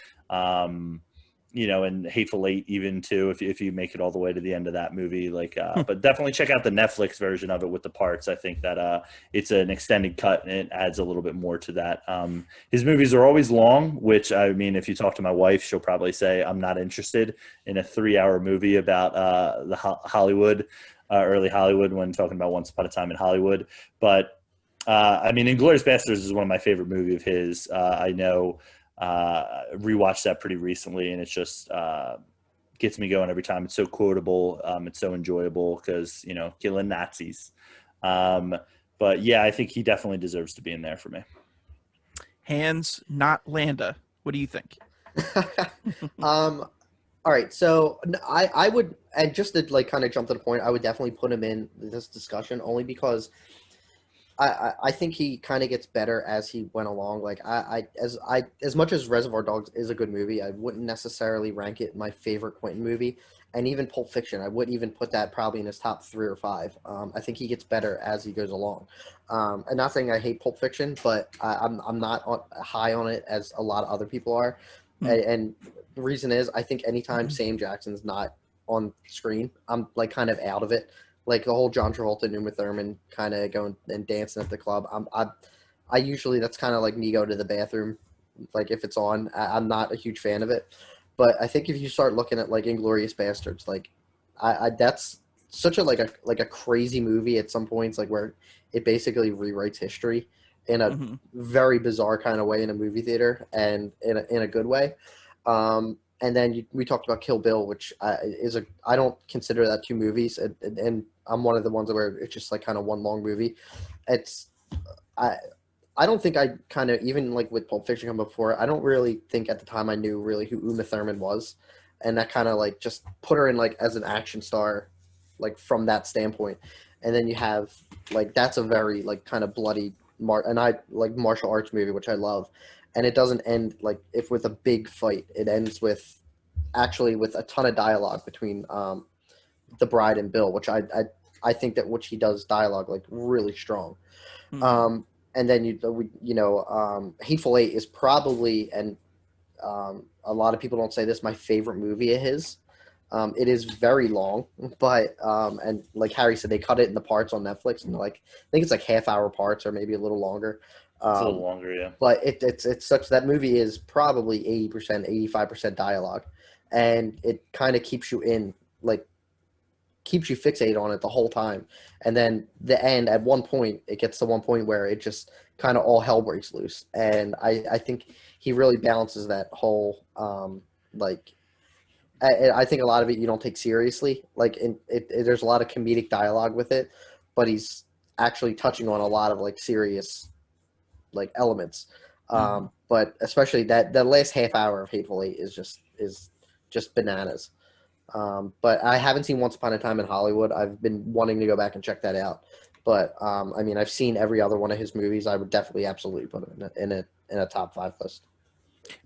And Hateful Eight even too, if you make it all the way to the end of that movie, but definitely check out the Netflix version of it with the parts. I think that it's an extended cut and it adds a little bit more to that. His movies are always long, which, I mean, if you talk to my wife, she'll probably say I'm not interested in a 3-hour movie about the Hollywood, early Hollywood, when talking about Once Upon a Time in Hollywood. But I mean, Inglourious Basterds is one of my favorite movies of his. I know. Rewatched that pretty recently, and it's just gets me going every time. It's so quotable. It's so enjoyable because killing Nazis. But yeah, I think he definitely deserves to be in there for me. Hans, not Landa. What do you think? All right, so I would, and just to kind of jump to the point, I would definitely put him in this discussion only because I think he kind of gets better as he went along. Like as much as Reservoir Dogs is a good movie, I wouldn't necessarily rank it my favorite Quentin movie. And even Pulp Fiction, I wouldn't even put that probably in his top 3 or 5. I think he gets better as he goes along. And not saying I hate Pulp Fiction, but I'm not high on it as a lot of other people are. And the reason is I think anytime Sam Jackson's not on screen, I'm kind of out of it. Like the whole John Travolta, Uma Thurman kind of going and dancing at the club. I usually, that's kind of like me go to the bathroom. Like if it's on, I'm not a huge fan of it. But I think if you start looking at Inglourious Basterds, that's such a crazy movie at some points, where it basically rewrites history in a very bizarre kind of way in a movie theater and in a good way. And then we talked about Kill Bill, which I don't consider that 2 movies, and I'm one of the ones where it's just kind of one long movie. I don't think I kind of, even with Pulp Fiction coming before, I don't really think at the time I knew really who Uma Thurman was, and that kind of just put her in as an action star, from that standpoint. And then you have that's a very kind of bloody martial arts movie, which I love. And it doesn't end if with a big fight. It ends with a ton of dialogue between the bride and Bill, which I think that which he does dialogue really strong. And then Hateful Eight is probably, and a lot of people don't say this, my favorite movie of his. It is very long, but and like Harry said, they cut it in the parts on Netflix, and I think it's half-hour parts or maybe a little longer. It's a little longer, yeah. But it's such that movie is probably 80%, 85% dialogue, and it kind of keeps you keeps you fixated on it the whole time. And then the end, at one point, it gets to one point where it just kind of all hell breaks loose. And I think he really balances that whole I think a lot of it you don't take seriously. There's a lot of comedic dialogue with it, but he's actually touching on a lot of serious elements. But especially that last half hour of Hateful Eight is just bananas. But I haven't seen Once Upon a Time in Hollywood. I've been wanting to go back and check that out. But I mean, I've seen every other one of his movies. I would definitely absolutely put him in a top 5 list.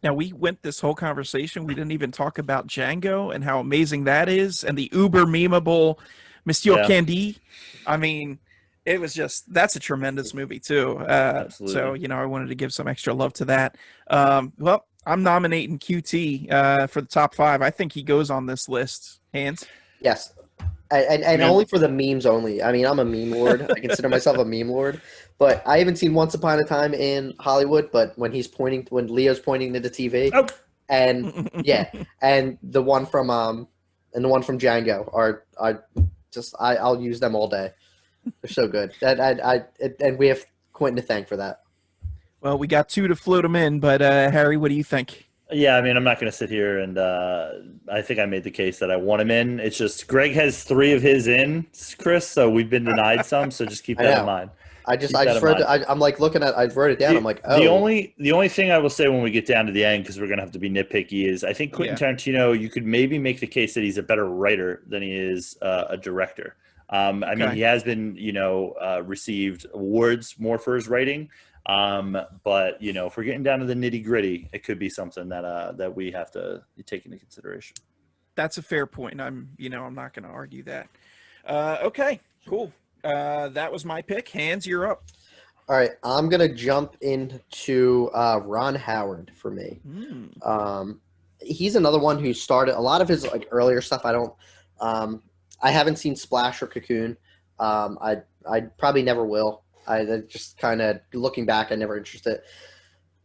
Now we went this whole conversation. We didn't even talk about Django and how amazing that is, and the uber memeable Monsieur Yeah. Candy. I mean, it was just—that's a tremendous movie too. So Absolutely. I wanted to give some extra love to that. Well, I'm nominating QT for the top 5. I think he goes on this list. Hands. Yes, and Yeah. only for the memes only. I mean, I'm a meme lord. I consider myself a meme lord, but I haven't seen Once Upon a Time in Hollywood. But when Leo's pointing to the TV, Oh, and yeah, and the one from Django I'll use them all day. They're so good. And we have Quentin to thank for that. Well, we got 2 to float him in, but Harry, what do you think? yeah. I mean, I'm not going to sit here and I think I made the case that I want him in. It's just Greg has 3 of his in, Chris. So we've been denied some. So just keep I that know. in mind. I Keep that just in wrote. mind. I'm like looking at. I wrote it down. I'm like, oh, The only thing I will say when we get down to the end, because we're gonna have to be nitpicky, is I think Quentin Tarantino. You could maybe make the case that he's a better writer than he is a director. I mean, Okay. he has been received awards more for his writing. But if we're getting down to the nitty gritty, it could be something that we have to take into consideration. That's a fair point. I'm not going to argue that. Okay, cool. That was my pick. Hands, you're up. all right. I'm gonna jump into Ron Howard for me. He's another one who started a lot of his like earlier stuff. I haven't seen Splash or Cocoon. I probably never will. I just kind of looking back, I never interested.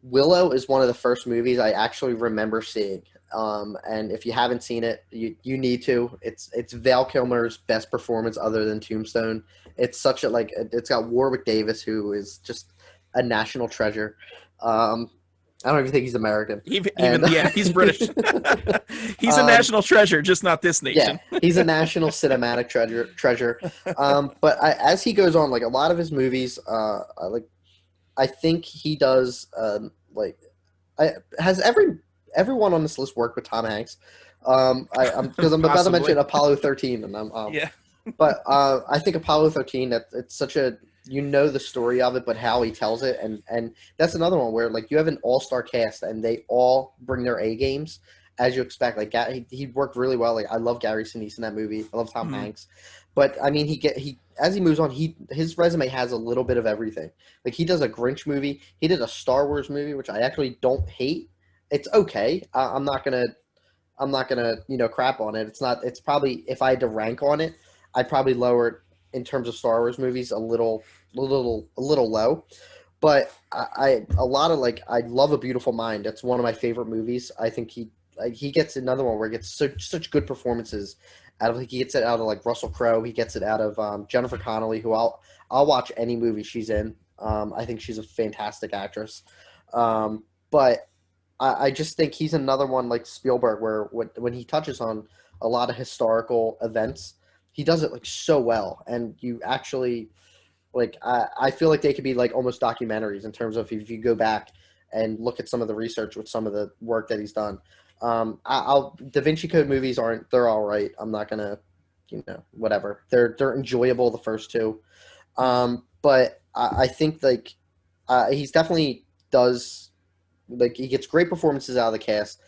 Willow is one of the first movies I actually remember seeing. And if you haven't seen it, you need to. It's Val Kilmer's best performance other than Tombstone. It's such a it's got Warwick Davis, who is just a national treasure. I don't even think he's American. He's British. He's a national treasure, just not this nation. Yeah, he's a national cinematic treasure. As he goes on, like a lot of his movies, I think he does. Has everyone on this list worked with Tom Hanks? Because I'm about to mention Apollo 13, and yeah. But I think Apollo 13, that it's such a the story of it, but how he tells it, and that's another one where like you have an all-star cast and they all bring their A games as you expect. Like he worked really well. Like I love Gary Sinise in that movie. I love Tom Hanks, but I mean he as he moves on, his resume has a little bit of everything. Like he does a Grinch movie, he did a Star Wars movie, which I actually don't hate. It's okay. I'm not gonna crap on it. It's probably, if I had to rank on it, I'd probably lower it in terms of Star Wars movies a little low. But I love A Beautiful Mind. That's one of my favorite movies. I think he gets another one where he gets such good performances out of. He gets it out of like Russell Crowe. He gets it out of Jennifer Connelly, who I'll watch any movie she's in. I think she's a fantastic actress. But I just think he's another one like Spielberg, where when he touches on a lot of historical events, he does it like so well, and you actually like I feel like they could be like almost documentaries in terms of if you go back and look at some of the research with some of the work that he's done. Da Vinci Code movies they're all right. I'm not gonna whatever. They're enjoyable, the first 2, but I think like he's definitely does. Like he gets great performances out of the cast,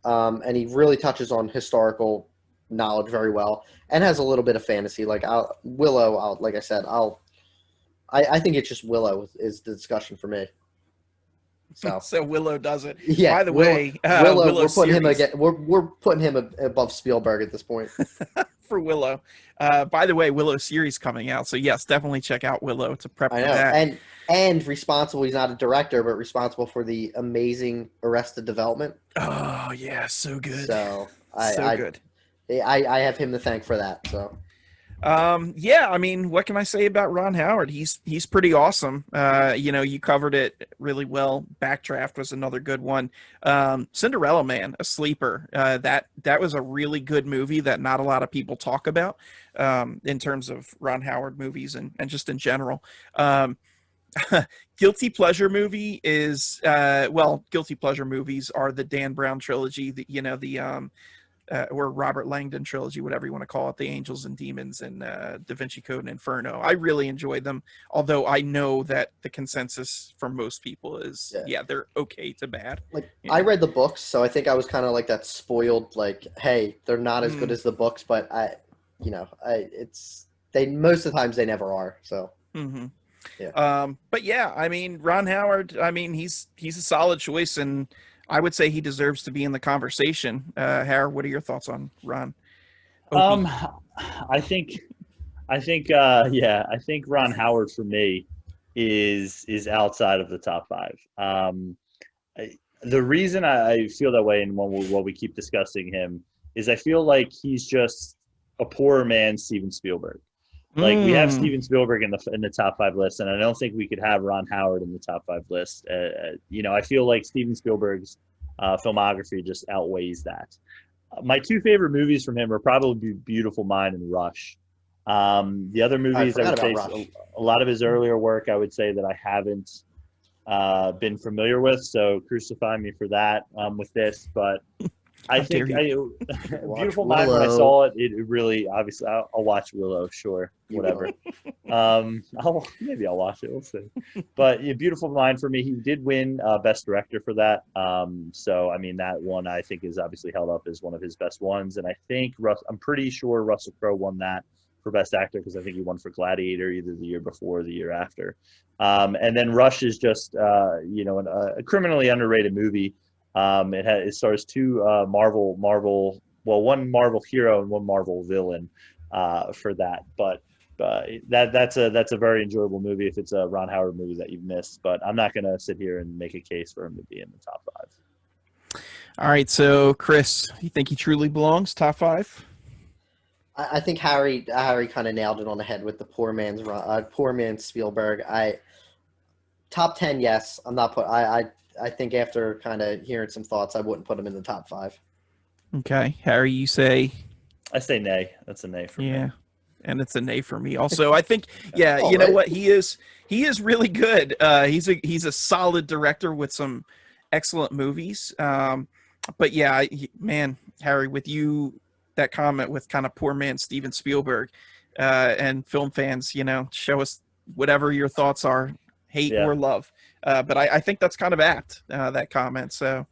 and he really touches on historical knowledge very well, and has a little bit of fantasy. Like Willow, like I said, I think it's just Willow is the discussion for me. So Willow does it. Yeah. By the way, Willow, we're putting him again. We're putting him above Spielberg at this point. For Willow. By the way, Willow series coming out, so yes, definitely check out Willow to prep I for know, that. and responsible. He's not a director, but responsible for the amazing Arrested Development. Oh yeah, so good. So good. I have him to thank for that. So. Yeah, I mean, what can I say about Ron Howard? He's pretty awesome. You covered it really well. Backdraft was another good one. Cinderella Man, a sleeper. That was a really good movie that not a lot of people talk about in terms of Ron Howard movies and just in general. Guilty pleasure movie is guilty pleasure movies are the Dan Brown trilogy. or Robert Langdon trilogy, whatever you want to call it, the Angels and Demons and Da Vinci Code and Inferno. I really enjoyed them, although I know that the consensus from most people is, yeah they're okay to bad. Like, Yeah. I read the books, so I think I was kind of like that spoiled, like, hey, they're not as good as the books, but they most of the times they never are. So. Mm-hmm. Yeah. But yeah, I mean, Ron Howard, I mean, he's a solid choice, and I would say he deserves to be in the conversation. Howard, what are your thoughts on Ron? Opie? I think Ron Howard for me is outside of the top five. The reason I feel that way, and while we keep discussing him, is I feel like he's just a poorer man, Steven Spielberg. Like, we have Steven Spielberg in the top five list, and I don't think we could have Ron Howard in the top five list. I feel like Steven Spielberg's filmography just outweighs that. My two favorite movies from him are probably Beautiful Mind and Rush. The other movies, I would say, a lot of his earlier work, I would say that I haven't been familiar with, so crucify me for that with this, but I think Beautiful Mind, when I saw it, it really, obviously, I'll watch Willow, sure, whatever. Maybe I'll watch it, we'll see. But yeah, Beautiful Mind, for me, he did win Best Director for that. So, I mean, that one I think is obviously held up as one of his best ones. And I think, I'm pretty sure Russell Crowe won that for Best Actor, because I think he won for Gladiator either the year before or the year after. And then Rush is just, a criminally underrated movie. It stars two one Marvel hero and one Marvel villain for that. But that's a very enjoyable movie if it's a Ron Howard movie that you've missed. But I'm not going to sit here and make a case for him to be in the top five. All right, so Chris, you think he truly belongs top five? I think Harry kind of nailed it on the head with the poor man's Spielberg. Top 10, yes. I'm not I think after kind of hearing some thoughts, I wouldn't put him in the top five. Okay. Harry, you say? I say nay. That's a nay for me. Yeah, and it's a nay for me also. I think, you know what? He is really good. He's a solid director with some excellent movies. But yeah, man, Harry, with you, that comment with kind of poor man Steven Spielberg, and film fans, show us whatever your thoughts are, hate or love. But I think that's kind of apt, that comment. So,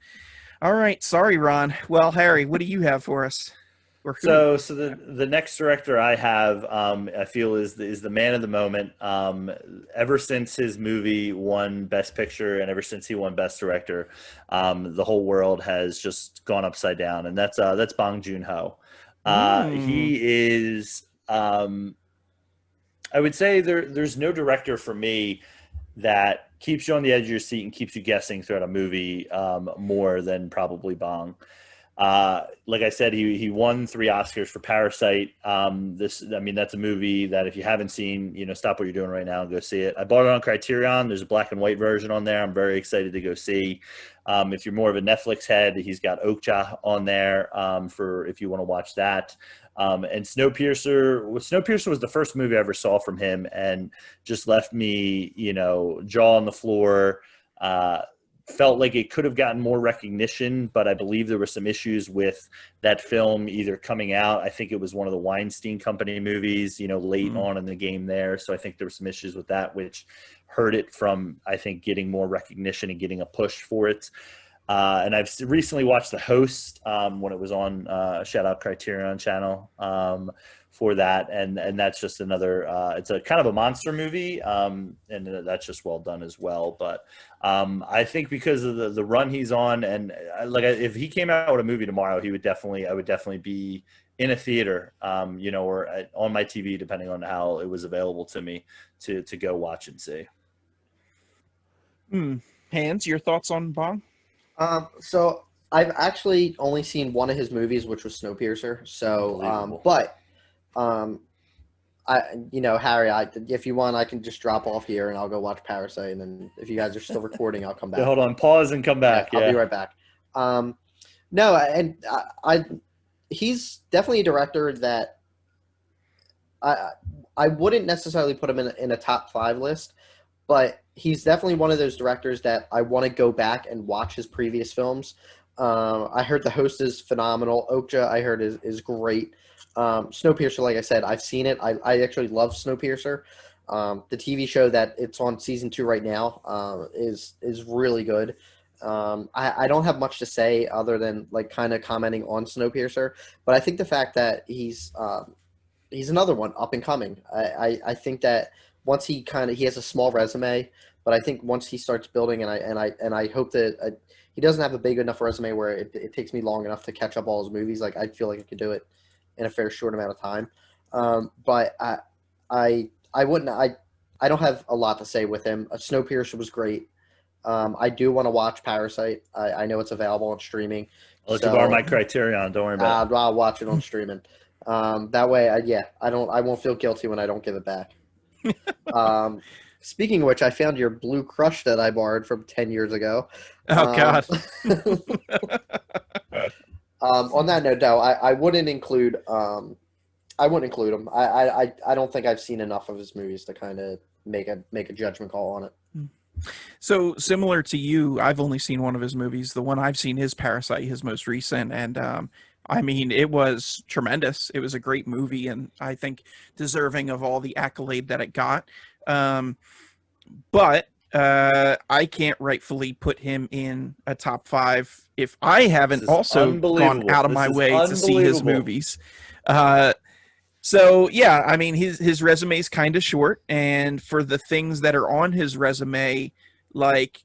all right. Sorry, Ron. Well, Harry, what do you have for us? So the next director I have, I feel is the man of the moment. Ever since his movie won Best Picture and ever since he won Best Director, the whole world has just gone upside down, and that's Bong Joon-ho. He is, I would say there's no director for me that keeps you on the edge of your seat and keeps you guessing throughout a movie more than probably Bong. Like I said, he won 3 Oscars for Parasite. That's a movie that if you haven't seen, stop what you're doing right now and go see it. I bought it on Criterion. There's a black and white version on there. I'm very excited to go see. If you're more of a Netflix head, he's got Okja on there for if you want to watch that. And Snowpiercer was the first movie I ever saw from him and just left me, jaw on the floor. Felt like it could have gotten more recognition, but I believe there were some issues with that film either coming out. I think it was one of the Weinstein Company movies, late on in the game there. So I think there were some issues with that, which hurt it from, I think, getting more recognition and getting a push for it. And I've recently watched The Host when it was on, shout out Criterion Channel for that. And that's just another, it's a kind of a monster movie. And that's just well done as well. But I think because of the run he's on, and if he came out with a movie tomorrow, I would definitely be in a theater, or on my TV, depending on how it was available to me to go watch and see. Hans, your thoughts on Bong? So I've actually only seen one of his movies, which was Snowpiercer. So, Harry, if you want, I can just drop off here and I'll go watch Parasite. And then if you guys are still recording, I'll come back. Hold on, pause and come back. I'll be right back. He's definitely a director that I wouldn't necessarily put him in a top 5 list, but he's definitely one of those directors that I want to go back and watch his previous films. I heard The Host is phenomenal. Okja, I heard is great. Snowpiercer, like I said, I've seen it. I actually love Snowpiercer. The TV show that it's on season 2 right now is really good. I don't have much to say other than like kind of commenting on Snowpiercer, but I think the fact that he's another one up and coming. I think that once he has a small resume, but I think once he starts building, and I hope that he doesn't have a big enough resume where it takes me long enough to catch up all his movies. Like I feel like I could do it in a fair short amount of time. But I wouldn't I don't have a lot to say with him. Snowpiercer was great. I do want to watch Parasite. I know it's available on streaming. I'll let you borrow my Criterion. Don't worry about it. I'll watch it on streaming. That way, I won't feel guilty when I don't give it back. Speaking of which, I found your Blue Crush that I borrowed from 10 years ago. Oh God. On that note, though, I wouldn't include him. I don't think I've seen enough of his movies to kind of make a judgment call on it. So similar to you, I've only seen one of his movies. The one I've seen is Parasite, his most recent, and I mean, it was tremendous. It was a great movie, and I think deserving of all the accolade that it got. But I can't rightfully put him in a top 5 if I haven't also gone out of my way to see his movies. So yeah, I mean, his resume is kind of short, and for the things that are on his resume, like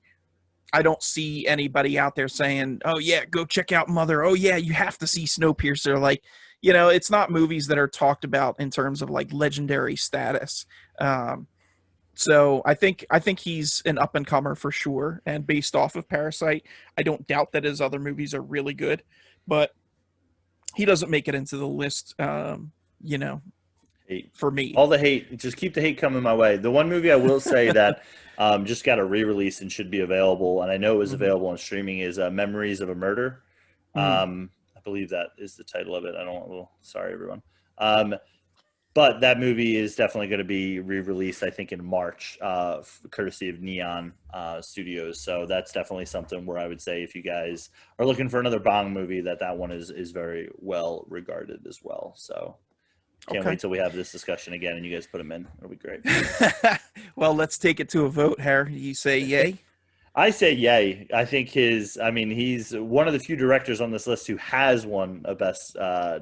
I don't see anybody out there saying, "Oh yeah, go check out Mother." "Oh yeah, you have to see Snowpiercer." Like, you know, it's not movies that are talked about in terms of like legendary status. So I think he's an up and comer for sure. And based off of Parasite, I don't doubt that his other movies are really good, but he doesn't make it into the list. You know, for me, all the hate, just keep the hate coming my way. The one movie I will say that just got a re-release and should be available, and I know it was available on streaming, is Memories of a Murder. I believe that is the title of it. I don't. Well, sorry everyone. But that movie is definitely going to be re-released, I think, in March, courtesy of Neon Studios. So that's definitely something where I would say if you guys are looking for another Bong movie, that one is very well regarded as well. So can't wait till we have this discussion again and you guys put them in. It'll be great. Well, let's take it to a vote, Harry. You say yay? I say yay. I think he's one of the few directors on this list who has won a Best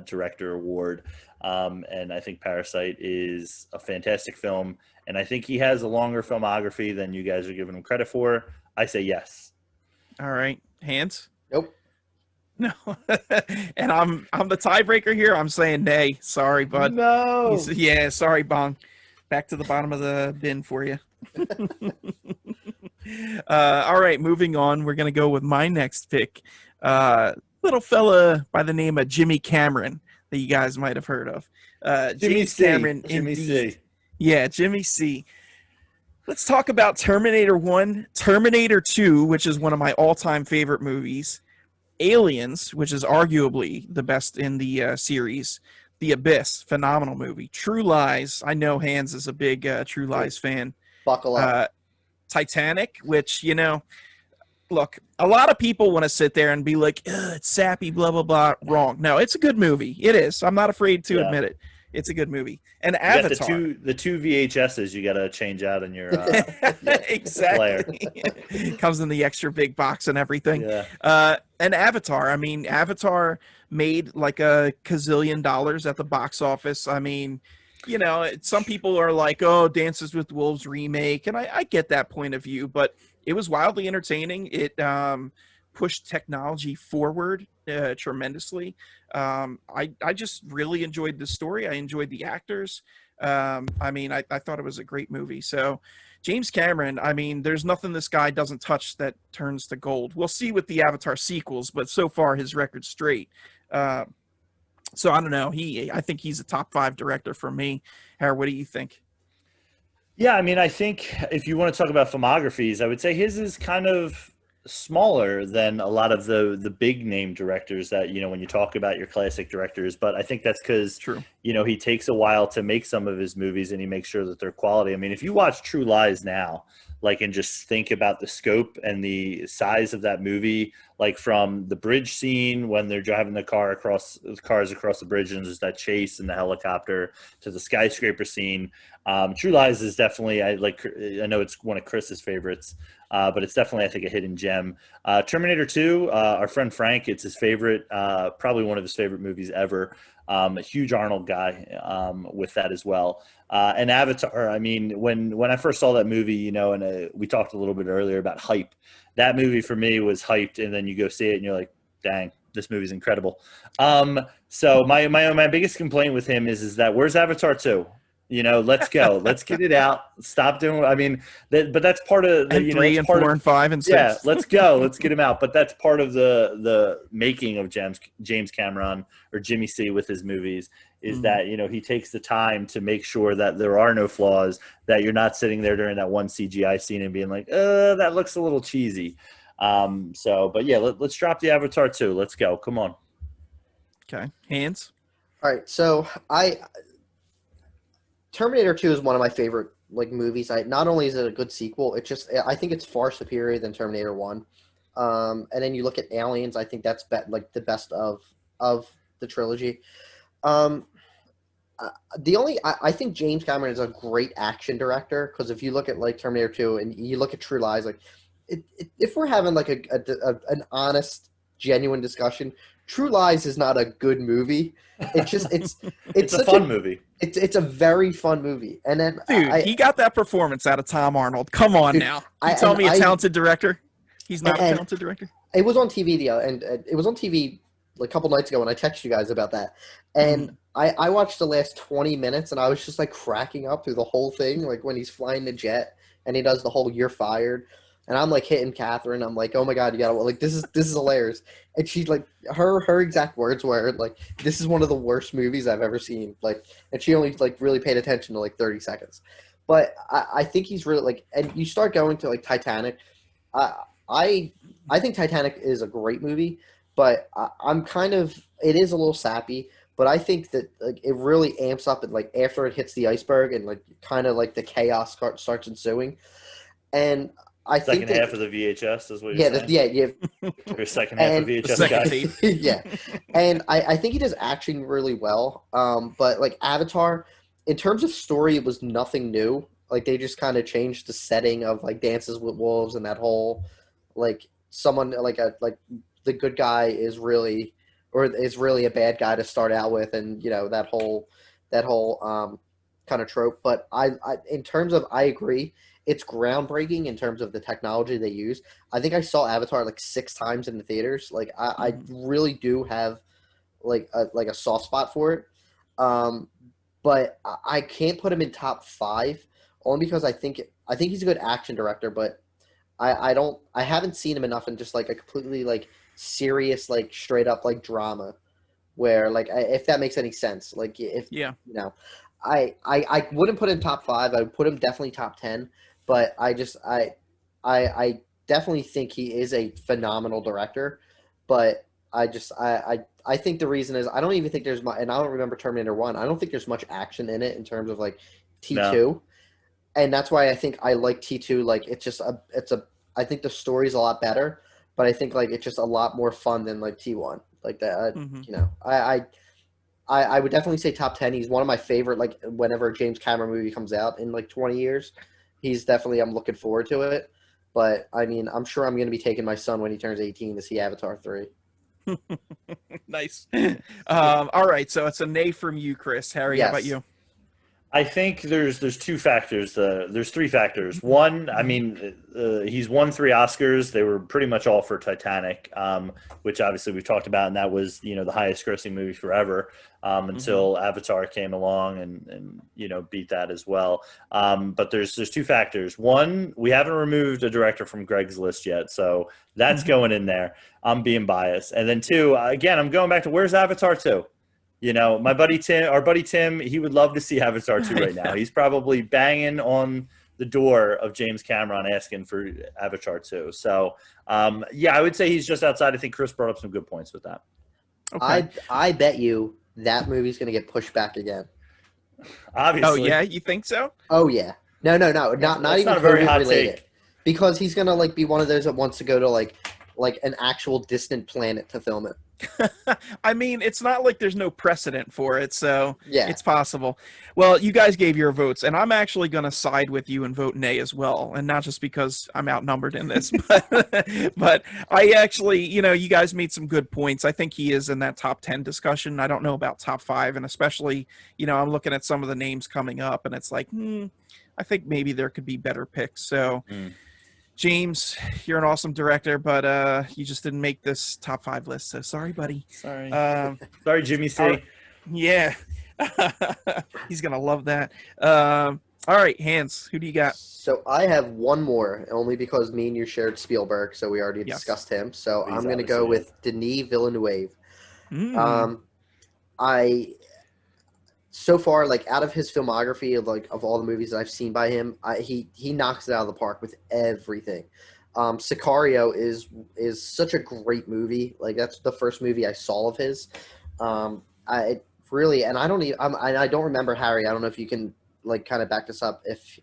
Director award. And I think Parasite is a fantastic film. And I think he has a longer filmography than you guys are giving him credit for. I say yes. All right. Hands? Nope. No. And I'm the tiebreaker here. I'm saying nay. Sorry, bud. No. Yeah, sorry, Bong. Back to the bottom of the bin for you. All right, moving on. We're going to go with my next pick. Little fella by the name of Jimmy Cameron that you guys might have heard of. Jimmy C. Cameron. Jimmy C. Yeah, Jimmy C. Let's talk about Terminator 1, Terminator 2, which is one of my all-time favorite movies, Aliens, which is arguably the best in the series, The Abyss, phenomenal movie, True Lies. I know Hans is a big True Lies fan. Buckle up. Titanic, which, you know, look, a lot of people want to sit there and be like, it's sappy, blah, blah, blah. Wrong. No, it's a good movie. It is. I'm not afraid to admit it. It's a good movie. And Avatar. The two VHSs you got to change out in your exactly. Comes in the extra big box and everything. Yeah. And Avatar. I mean, Avatar made like a gazillion dollars at the box office. I mean, you know, some people are like, oh, Dances with Wolves remake. And I get that point of view, but it was wildly entertaining. It pushed technology forward tremendously. I just really enjoyed the story. I enjoyed the actors. I mean, I thought it was a great movie. So James Cameron, I mean, there's nothing this guy doesn't touch that turns to gold. We'll see with the Avatar sequels, but so far his record's straight. So I don't know. I think he's a top 5 director for me. Harry, what do you think? Yeah, I mean, I think if you want to talk about filmographies, I would say his is kind of smaller than a lot of the big name directors that, you know, when you talk about your classic directors. But I think that's because, you know, he takes a while to make some of his movies and he makes sure that they're quality. I mean, if you watch True Lies now, like, and just think about the scope and the size of that movie, like from the bridge scene when they're driving the cars across the bridge and there's that chase in the helicopter, to the skyscraper scene. True Lies is definitely, I know it's one of Chris's favorites, but it's definitely, I think, a hidden gem. Terminator 2, our friend Frank, it's his favorite, probably one of his favorite movies ever. A huge Arnold guy with that as well. And Avatar, I mean, when I first saw that movie, you know, and we talked a little bit earlier about hype. That movie for me was hyped, and then you go see it and you're like, dang, this movie's incredible. So my biggest complaint with him is that where's Avatar 2? You know, let's go. Let's get it out. Stop doing. I mean, but that's part of the, And you know, 3 and 4 and 5 and 6. yeah. Let's go. Let's get him out. But that's part of the making of James Cameron, or Jimmy C, with his movies, is that, you know, he takes the time to make sure that there are no flaws, that you're not sitting there during that one CGI scene and being like, that looks a little cheesy. But yeah, let's drop the Avatar 2. Let's go. Come on. Okay, hands. All right, so Terminator 2 is one of my favorite like movies. Not only is it a good sequel, I think it's far superior than Terminator 1. And then you look at Aliens, I think that's like the best of the trilogy. I think James Cameron is a great action director, because if you look at like Terminator 2 and you look at True Lies, like if we're having like an honest, genuine discussion, True Lies is not a good movie. It's a fun movie. It's a very fun movie. And then Dude, he got that performance out of Tom Arnold. Come on, dude, now. You tell me a talented director? He's not a talented director? It was on TV it was on TV like a couple nights ago, and I texted you guys about that. And I watched the last 20 minutes, and I was just like cracking up through the whole thing, like when he's flying the jet and he does the whole "you're fired," and I'm like hitting Catherine. I'm like, oh my god, you gotta, like, this is hilarious. And she's like, her exact words were like, "This is one of the worst movies I've ever seen." Like, and she only like really paid attention to like 30 seconds. But I think he's really like, and you start going to like Titanic. I think Titanic is a great movie, but it is a little sappy. But I think that like it really amps up and like after it hits the iceberg and like kind of like the chaos starts ensuing. And I think second half of the VHS is what you're saying. Yeah. Your second half of VHS guy. Yeah, and I think he does action really well. But like Avatar, in terms of story, it was nothing new. Like they just kind of changed the setting of like Dances with Wolves and that whole like someone like the good guy is really a bad guy to start out with, and you know that whole kind of trope. But I in terms of, I agree, it's groundbreaking in terms of the technology they use. I think I saw Avatar like 6 times in the theaters. Like I really do have like a soft spot for it. But I can't put him in top 5 only because I think he's a good action director, but I haven't seen him enough in just like a completely like serious, like straight up like drama where like, if that makes any sense, like if, you know, I wouldn't put him top 5. I would put him definitely top 10, but I definitely think he is a phenomenal director, but I think the reason is I don't even think there's much, and I don't remember Terminator 1. I don't think there's much action in it in terms of like T2. No. And that's why I think I like T2. Like I think the story's a lot better, but I think like it's just a lot more fun than like T1. Like that, you know, I would definitely say top 10. He's one of my favorite, like whenever a James Cameron movie comes out in like 20 years, he's definitely, I'm looking forward to it. But I mean, I'm sure I'm going to be taking my son when he turns 18 to see Avatar 3. Nice. All right. So it's a nay from you, Chris. Harry, how about you? I think there's 2 factors. There's 3 factors. One, I mean, he's won 3 Oscars. They were pretty much all for Titanic, which obviously we've talked about, and that was, you know, the highest grossing movie forever until Avatar came along and you know, beat that as well. But there's 2 factors. One, we haven't removed a director from Greg's list yet, so that's going in there. I'm being biased. And then 2, again, I'm going back to where's Avatar 2? You know, our buddy Tim, he would love to see Avatar 2 right now. He's probably banging on the door of James Cameron asking for Avatar 2. So, yeah, I would say he's just outside. I think Chris brought up some good points with that. Okay. I bet you that movie's going to get pushed back again. Obviously. Oh yeah, you think so? Oh yeah. No, not That's even not a very COVID hot related. take. Because he's gonna like be one of those that wants to go to like an actual distant planet to film it. I mean, it's not like there's no precedent for it, so Yeah. it's possible. Well, you guys gave your votes, and I'm actually going to side with you and vote nay as well, and not just because I'm outnumbered in this, but I actually, you guys made some good points. I think he is in that top 10 discussion. I don't know about top 5, and especially, I'm looking at some of the names coming up, and it's like, I think maybe there could be better picks. So. James, you're an awesome director, but you just didn't make this top 5 list. So sorry, buddy. Sorry. Um, Sorry, Jimmy C. all- yeah, he's gonna love that. All right, Hans, who do you got? So I have one more, only because me and you shared Spielberg, so we already Yes. discussed him. So He's I'm going to go obviously with Denis Villeneuve. Mm, So far, like out of his filmography of all the movies that I've seen by him, he knocks it out of the park with everything. Sicario is such a great movie. Like that's the first movie I saw of his. I really, and I don't even, I don't remember, Harry. I don't know if you can like kind of back this up. If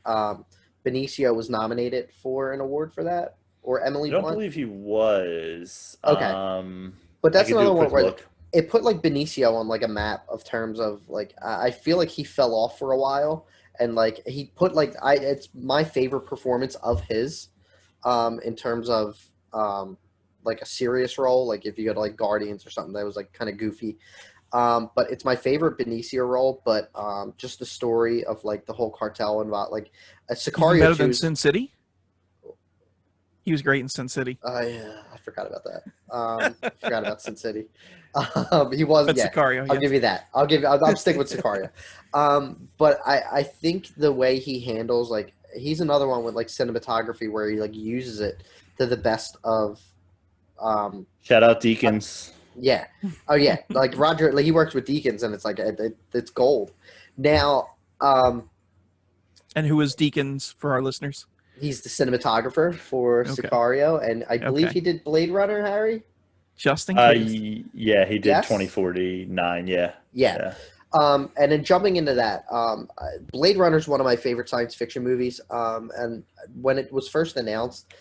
Benicio was nominated for an award for that, or Emily I don't Blunt. believe he was. Okay. But I that's could do another a one quick where look. it put like Benicio on like a map of terms of like I feel like he fell off for a while, and like he put like it's my favorite performance of his, in terms of like a serious role. Like if you go to like Guardians or something that was like kind of goofy. But it's my favorite Benicio role. But just the story of like the whole cartel and about like even Sicario better 2 than is- Sin City. He was great in Sin City. I forgot about that. I forgot about Sin City. He was, But yeah. Sicario, I'll yes. give you that. I'll stick with Sicario. But I think the way he handles, like, he's another one with like cinematography where he like uses it to the best of, Shout out Deacons. yeah. Oh yeah. Like Roger, like he works with Deakins and it's like, it's gold. Now, And who is Deacons for our listeners? he's the cinematographer for Okay. Sicario, and I believe Okay. he did Blade Runner, Harry. Just in case. Yeah, he did Yes? 2049. Yeah. Yeah. And then jumping into that, Blade Runner is one of my favorite science fiction movies. And when it was first announced,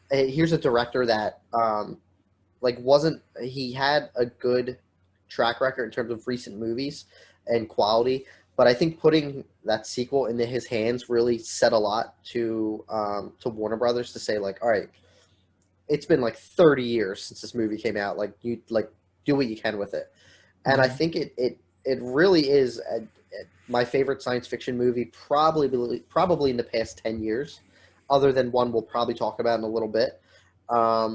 here's a director that he had a good track record in terms of recent movies and quality. But I think putting that sequel into his hands really said a lot to Warner Brothers to say like, all right, it's been like 30 years since this movie came out. Like you like do what you can with it. And I think it really is my favorite science fiction movie, probably in the past 10 years, other than one we'll probably talk about in a little bit. I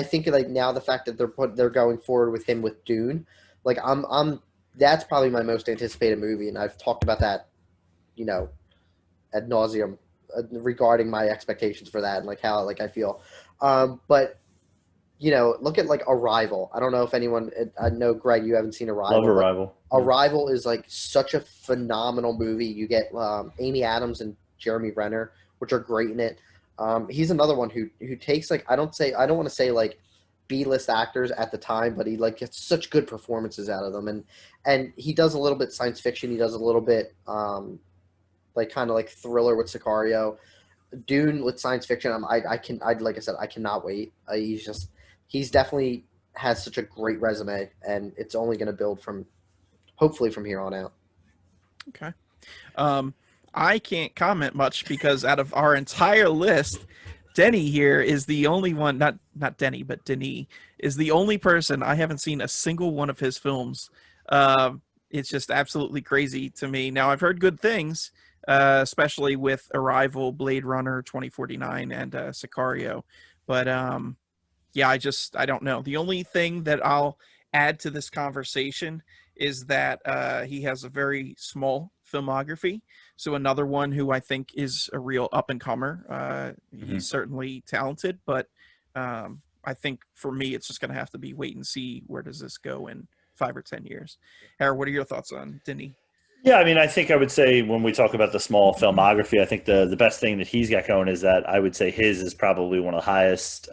think like now the fact that they're going forward with him with Dune, like that's probably my most anticipated movie, and I've talked about that, ad nauseum regarding my expectations for that and like how like I feel. But look at like Arrival. I don't know if anyone. I know Greg, you haven't seen Arrival. Love Arrival. Arrival is like such a phenomenal movie. You get Amy Adams and Jeremy Renner, which are great in it. He's another one who takes like I don't want to say like B-list actors at the time, but he like gets such good performances out of them, and he does a little bit science fiction. He does a little bit like kind of like thriller with Sicario. Dune with science fiction. Like I said, I cannot wait. He's definitely has such a great resume, and it's only going to build hopefully from here on out. Okay. I can't comment much because out of our entire list, Denny here is the only one, not Denny, but Denis is the only person I haven't seen a single one of his films. It's just absolutely crazy to me. Now I've heard good things, especially with Arrival, Blade Runner 2049, and Sicario. But yeah, I don't know. The only thing that I'll add to this conversation is that he has a very small filmography. So another one who I think is a real up-and-comer. He's certainly talented, but I think for me, it's just going to have to be wait and see where does this go in 5 or 10 years. Harry, what are your thoughts on Denis? Yeah, I mean, I think I would say when we talk about the small filmography, I think the best thing that he's got going is that I would say his is probably one of the highest,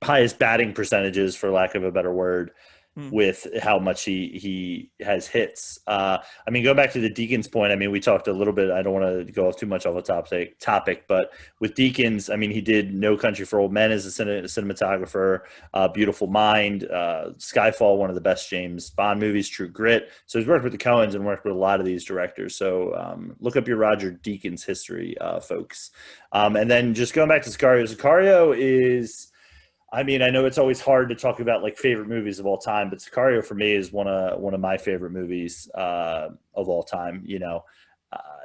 highest batting percentages, for lack of a better word, Hmm. with how much he has hits. I mean, going back to the Deakins point, I mean, we talked a little bit. I don't want to go off too much off a topic, but with Deakins, I mean, he did No Country for Old Men as a cinematographer, Beautiful Mind, Skyfall, one of the best James Bond movies, True Grit. So he's worked with the Coens and worked with a lot of these directors. So look up your Roger Deakins history, folks. And then just going back to Sicario. Sicario is, I mean, I know it's always hard to talk about like favorite movies of all time, but Sicario for me is one of my favorite movies of all time. You know,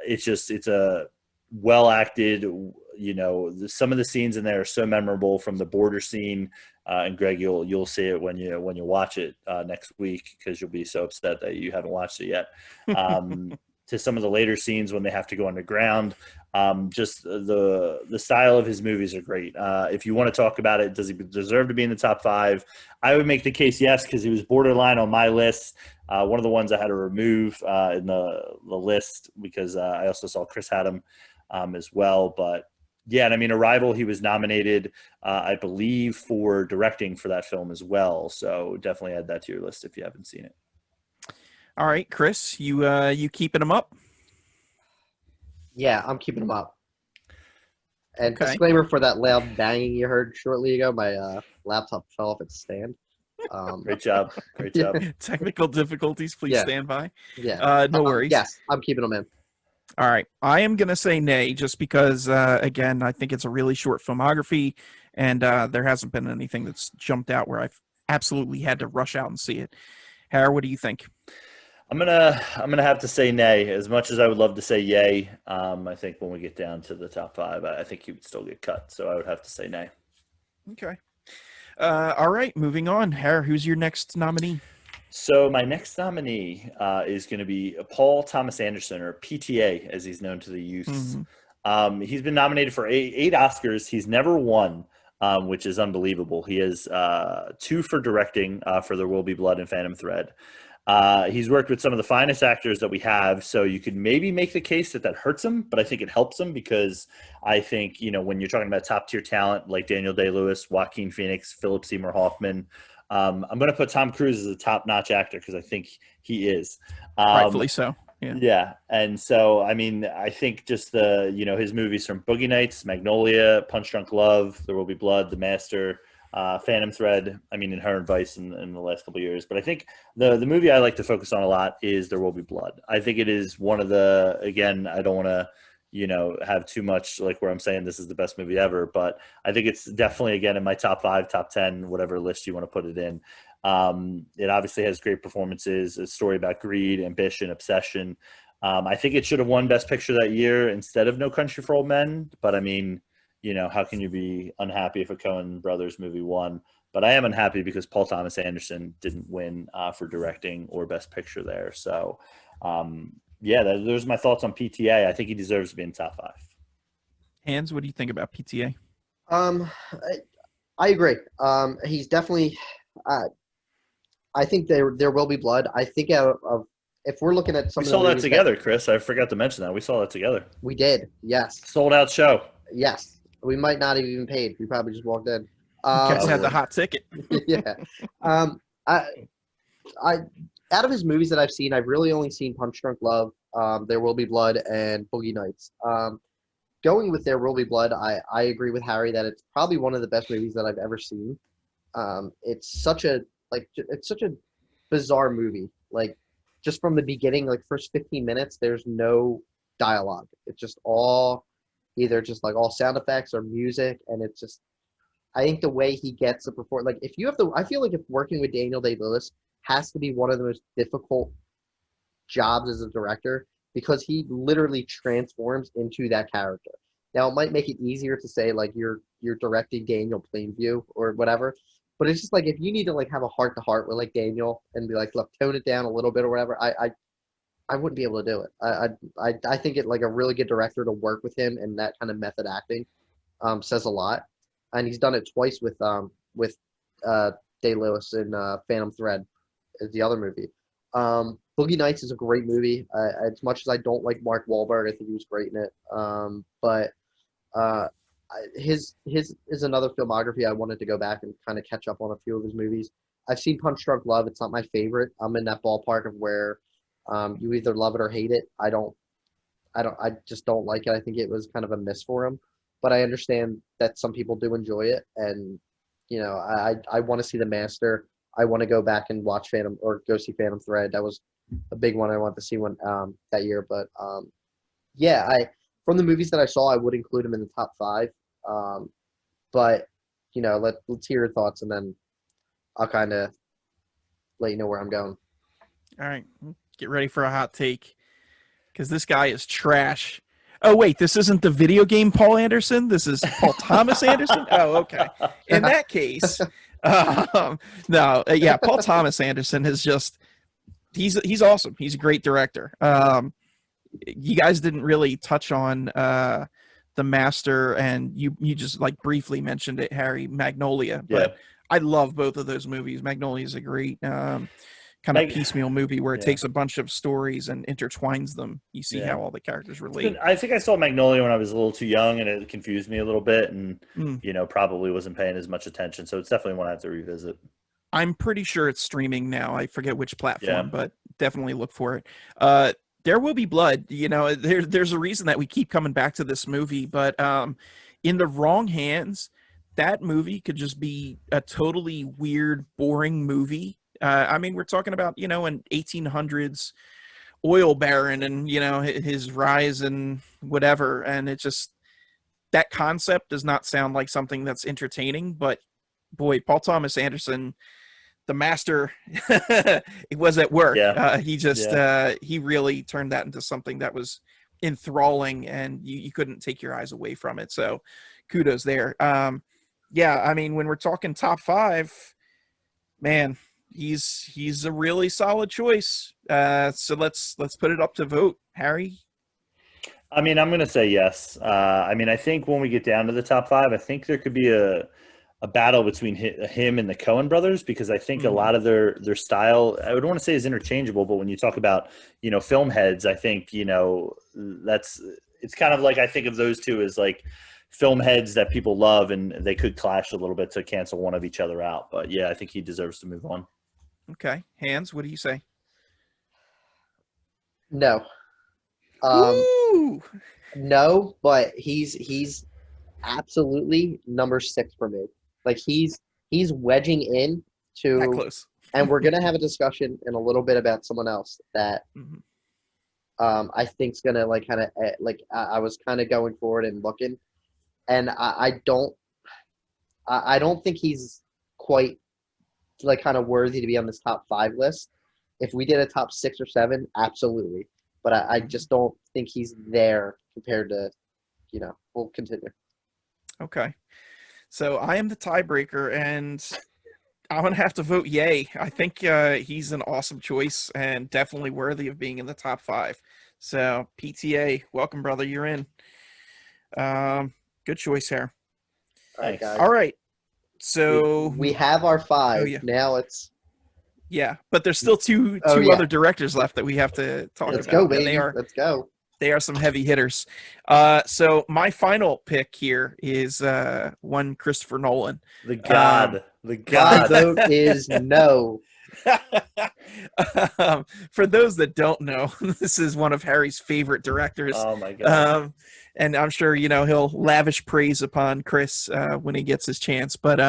it's a well acted. You know, some of the scenes in there are so memorable, from the border scene. And Greg, you'll see it when you watch it next week, because you'll be so upset that you haven't watched it yet. To some of the later scenes when they have to go underground. Just the style of his movies are great. If you want to talk about it, does he deserve to be in the top 5? I would make the case yes, because he was borderline on my list. One of the ones I had to remove in the list, because I also saw Chris had him as well. But yeah, and I mean, Arrival, he was nominated, I believe, for directing for that film as well. So definitely add that to your list if you haven't seen it. All right, Chris, you keeping them up? Yeah, I'm keeping them up. And Okay. disclaimer for that loud banging you heard shortly ago, my laptop fell off its stand. Great job. Great job. Technical difficulties, please Yeah. stand by. Yeah. No worries. Yes, I'm keeping them in. All right. I am going to say nay, just because, again, I think it's a really short filmography, and there hasn't been anything that's jumped out where I've absolutely had to rush out and see it. Harry, what do you think? I'm gonna have to say nay. As much as I would love to say yay, I think when we get down to the top 5, I think he would still get cut. So I would have to say nay. Okay. All right. Moving on. Harry, who's your next nominee? So my next nominee is going to be Paul Thomas Anderson, or PTA, as he's known to the youths. Mhm. He's been nominated for eight Oscars. He's never won, which is unbelievable. He has 2 for directing for There Will Be Blood and Phantom Thread. He's worked with some of the finest actors that we have, so you could maybe make the case that hurts him, but I think it helps him, because I think, you know, when you're talking about top tier talent like Daniel Day-Lewis, Joaquin Phoenix, Philip Seymour Hoffman, I'm going to put Tom Cruise as a top-notch actor, because I think he is. Rightfully so. Yeah. Yeah, and so I mean, I think just his movies from Boogie Nights, Magnolia, Punch Drunk Love, There Will Be Blood, The Master, Phantom Thread. I mean, Inherent Vice in the last couple of years, but I think the movie I like to focus on a lot is There Will Be Blood. I think it is one of the, again, I don't want to have too much like where I'm saying this is the best movie ever, but I think it's definitely, again, in my top 5, top 10, whatever list you want to put it in. It obviously has great performances, a story about greed, ambition, obsession. I think it should have won Best Picture that year instead of No Country for Old Men, but I mean, how can you be unhappy if a Coen Brothers movie won? But I am unhappy because Paul Thomas Anderson didn't win for directing or Best Picture there. So, those are my thoughts on PTA. I think he deserves to be in top 5. Hans, what do you think about PTA? I agree. He's definitely. I think there will be blood. I think if we're looking at some, we saw that together, Chris. I forgot to mention that we saw that together. We did. Yes. Sold out show. Yes. We might not have even paid. We probably just walked in. You guys had the hot ticket. Yeah. I out of his movies that I've seen, I've really only seen Punch Drunk Love, There Will Be Blood, and Boogie Nights. Going with There Will Be Blood, I agree with Harry that it's probably one of the best movies that I've ever seen. It's such a bizarre movie. Like, just from the beginning, like first 15 minutes, there's no dialogue. It's just all either just like all sound effects or music, and it's just, I think the way he gets the perform, like if you have to, I feel like if working with Daniel Day-Lewis has to be one of the most difficult jobs as a director, because he literally transforms into that character. Now it might make it easier to say like you're directing Daniel Plainview or whatever, but it's just like if you need to like have a heart to heart with like Daniel and be like, look, tone it down a little bit or whatever, I wouldn't be able to do it. I think it like a really good director to work with him and that kind of method acting says a lot, and he's done it twice with Day-Lewis in Phantom Thread, is the other movie. Boogie Nights is a great movie. As much as I don't like Mark Wahlberg, I think he was great in it. But his is another filmography. I wanted to go back and kind of catch up on a few of his movies. I've seen Punch Drunk Love. It's not my favorite. I'm in that ballpark of where you either love it or hate it. I just don't like it. I think it was kind of a miss for him, but I understand that some people do enjoy it, and I want to see The Master. I want to go back and watch Phantom or go see Phantom Thread. That was a big one I wanted to see that year. But yeah, from the movies that I saw, I would include him in the top 5. But let's hear your thoughts, and then I'll kind of let you know where I'm going. All right, get ready for a hot take, because this guy is trash. Oh, wait, this isn't the video game Paul Anderson? This is Paul Thomas Anderson? Oh, okay. In that case, no, yeah, Paul Thomas Anderson is just, he's awesome. He's a great director. You guys didn't really touch on The Master, and you just like briefly mentioned it, Harry, Magnolia. But I love both of those movies. Magnolia is a great kind of piecemeal movie where it takes a bunch of stories and intertwines them. You see how all the characters relate. I think I saw Magnolia when I was a little too young, and it confused me a little bit, and probably wasn't paying as much attention. So it's definitely one I have to revisit. I'm pretty sure it's streaming now. I forget which platform, but definitely look for it. There Will Be Blood. There's a reason that we keep coming back to this movie, but in the wrong hands, that movie could just be a totally weird, boring movie. I mean, we're talking about, an 1800s oil baron and, his rise and whatever. And it just, that concept does not sound like something that's entertaining. But boy, Paul Thomas Anderson, The Master, it was at work. He really turned that into something that was enthralling, and you couldn't take your eyes away from it. So kudos there. I mean, when we're talking top 5, man, he's a really solid choice. So let's put it up to vote. Harry? I mean, I'm going to say yes. I mean, I think when we get down to the top 5, I think there could be a battle between him and the Coen brothers, because I think a lot of their style, I would want to say, is interchangeable. But when you talk about, film heads, I think, it's kind of like, I think of those two as like film heads that people love, and they could clash a little bit to cancel one of each other out. But yeah, I think he deserves to move on. Okay. Hans, what do you say? No. No, but he's absolutely number 6 for me. Like he's wedging in to that close. And we're gonna have a discussion in a little bit about someone else that I think's gonna like kind of like I was kind of going forward and looking, and I don't think he's quite like kind of worthy to be on this top 5 list. If we did a top 6 or 7, absolutely. But I just don't think he's there compared to, we'll continue. Okay. So I am the tiebreaker, and I'm going to have to vote yay. I think he's an awesome choice and definitely worthy of being in the top 5. So PTA, welcome, brother. You're in. Good choice here. All right, guys. All right. So we have our 5. Oh, yeah. Now it's but there's still two other directors left that we have to talk about. Let's go, baby. Let's go. They are some heavy hitters. So my final pick here is one Christopher Nolan. The God. My vote is no. For those that don't know, this is one of Harry's favorite directors. Oh my God. And I'm sure, he'll lavish praise upon Chris when he gets his chance. But,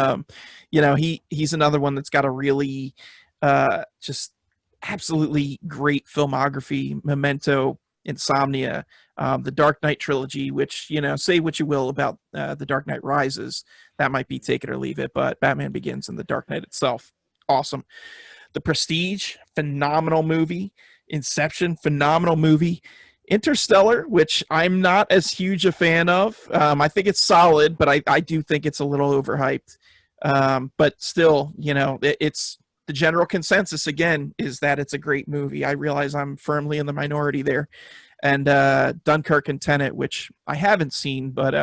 he's another one that's got a really just absolutely great filmography. Memento, Insomnia, the Dark Knight trilogy, which, say what you will about The Dark Knight Rises. That might be take it or leave it, but Batman Begins and The Dark Knight itself, awesome. The Prestige, phenomenal movie. Inception, phenomenal movie. Interstellar, which I'm not as huge a fan of. I think it's solid, but I do think it's a little overhyped. But still, it's the general consensus, again, is that it's a great movie. I realize I'm firmly in the minority there. And Dunkirk and Tenet, which I haven't seen, but,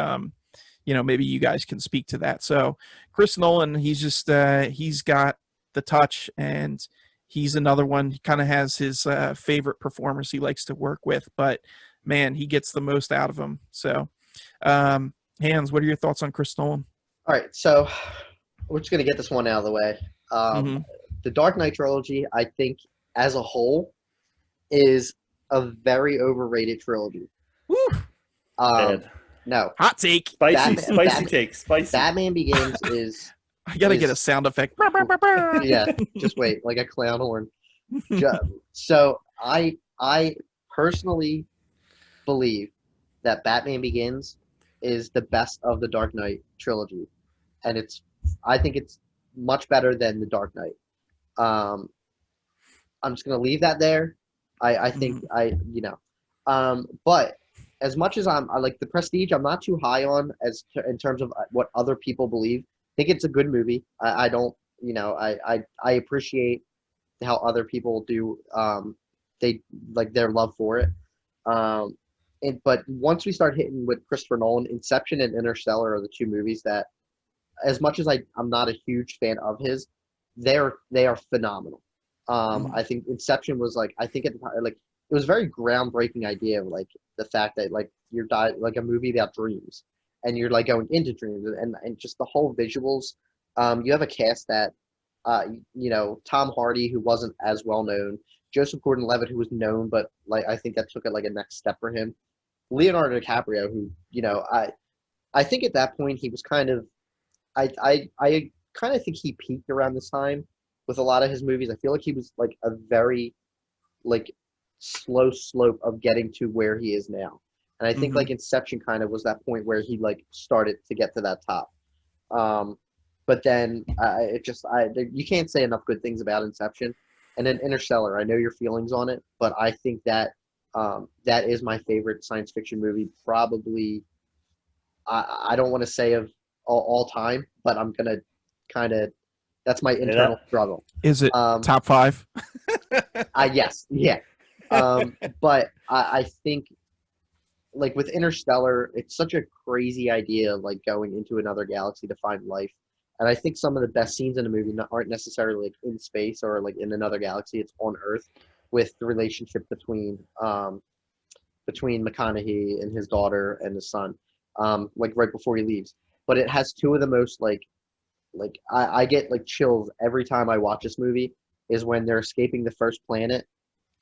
maybe you guys can speak to that. So Chris Nolan, he's just he's got the touch, and he's another one. He kind of has his favorite performers he likes to work with, but man, he gets the most out of them. So Hans, what are your thoughts on Chris Nolan? All right, so we're just gonna get this one out of the way. Hmm. The Dark Knight trilogy, I think, as a whole, is a very overrated trilogy. Woo! Um, Bad. no, Hot take. Spicy, Batman, spicy Batman, take, spicy. Batman Begins is I gotta get a is sound effect. yeah. Just wait, like a clown horn. So I personally believe that Batman Begins is the best of the Dark Knight trilogy, and I think it's much better than the Dark Knight. Um, I'm just gonna leave that there. I think but as much as I like the Prestige, I'm not too high on in terms of what other people believe. I think it's a good movie. I don't, I appreciate how other people do they like their love for it. But once we start hitting with Christopher Nolan, Inception and Interstellar are the two movies that, as much as I'm not a huge fan of his, they are phenomenal. I think Inception was like, I think at the time, like, it was a very groundbreaking idea of like the fact that like like a movie about dreams and you're like going into dreams and just the whole visuals. You have a cast that Tom Hardy, who wasn't as well known, Joseph Gordon-Levitt, who was known, but like I think that took it like a next step for him. Leonardo DiCaprio, who I think at that point he was kind of I kind of think he peaked around this time with a lot of his movies. I feel like he was like a very like slow slope of getting to where he is now. And I think Hmm. like Inception kind of was that point where he like started to get to that top. But then you can't say enough good things about Inception. And then Interstellar, I know your feelings on it, but I think that that is my favorite science fiction movie. Probably, I don't want to say of all time, but I'm gonna kind of that's my Yeah. internal struggle. Is it Um, top five? yes, yeah. But I think like with Interstellar, it's such a crazy idea, like going into another galaxy to find life. And I think some of the best scenes in the movie aren't necessarily like in space or like in another galaxy. It's on Earth with the relationship between McConaughey and his daughter and his son, like right before he leaves. But it has two of the most like I get like chills every time I watch this movie is when they're escaping the first planet,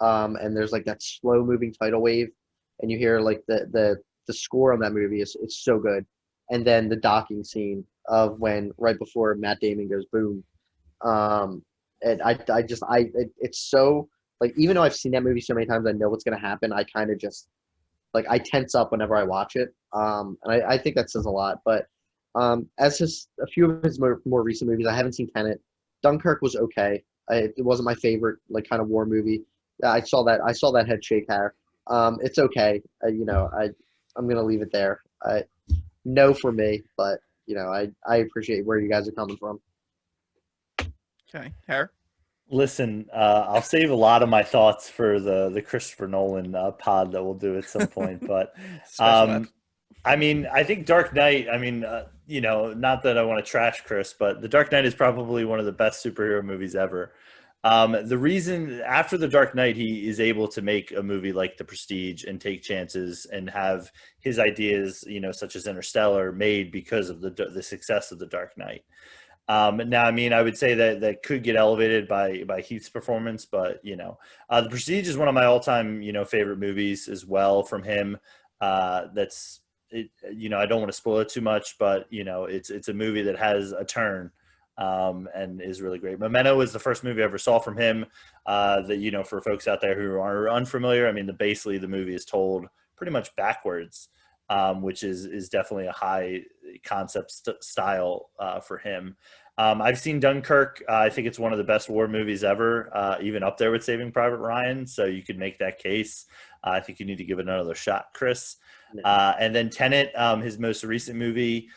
and there's like that slow moving tidal wave, and you hear like the score on that movie is it's so good, and then the docking scene of when right before Matt Damon goes boom, and it's so like even though I've seen that movie so many times, I know what's gonna happen. I kind of just like I tense up whenever I watch it, and I think that says a lot. But as a few of his more recent movies, I haven't seen Tenet. Dunkirk was okay. It wasn't my favorite like kind of war movie. I saw that head shake hair. It's okay. I'm gonna leave it there. No for me, but I appreciate where you guys are coming from. Okay, Harry. Listen, I'll save a lot of my thoughts for the Christopher Nolan pod that we'll do at some point. But Special ed. I mean, I think Dark Knight. I mean, not that I want to trash Chris, but The Dark Knight is probably one of the best superhero movies ever. The reason after The Dark Knight, he is able to make a movie like The Prestige and take chances and have his ideas, such as Interstellar, made because of the success of The Dark Knight. Now, I mean, I would say that could get elevated by Heath's performance, but The Prestige is one of my all-time favorite movies as well from him. That's it. I don't want to spoil it too much, but it's a movie that has a turn and is really great. Memento is the first movie I ever saw from him. That for folks out there who are unfamiliar, I mean, basically the movie is told pretty much backwards, which is definitely a high concept style for him. I've seen Dunkirk. I think it's one of the best war movies ever, even up there with Saving Private Ryan. So you could make that case. I think you need to give it another shot, Chris. And then Tenet, his most recent movie,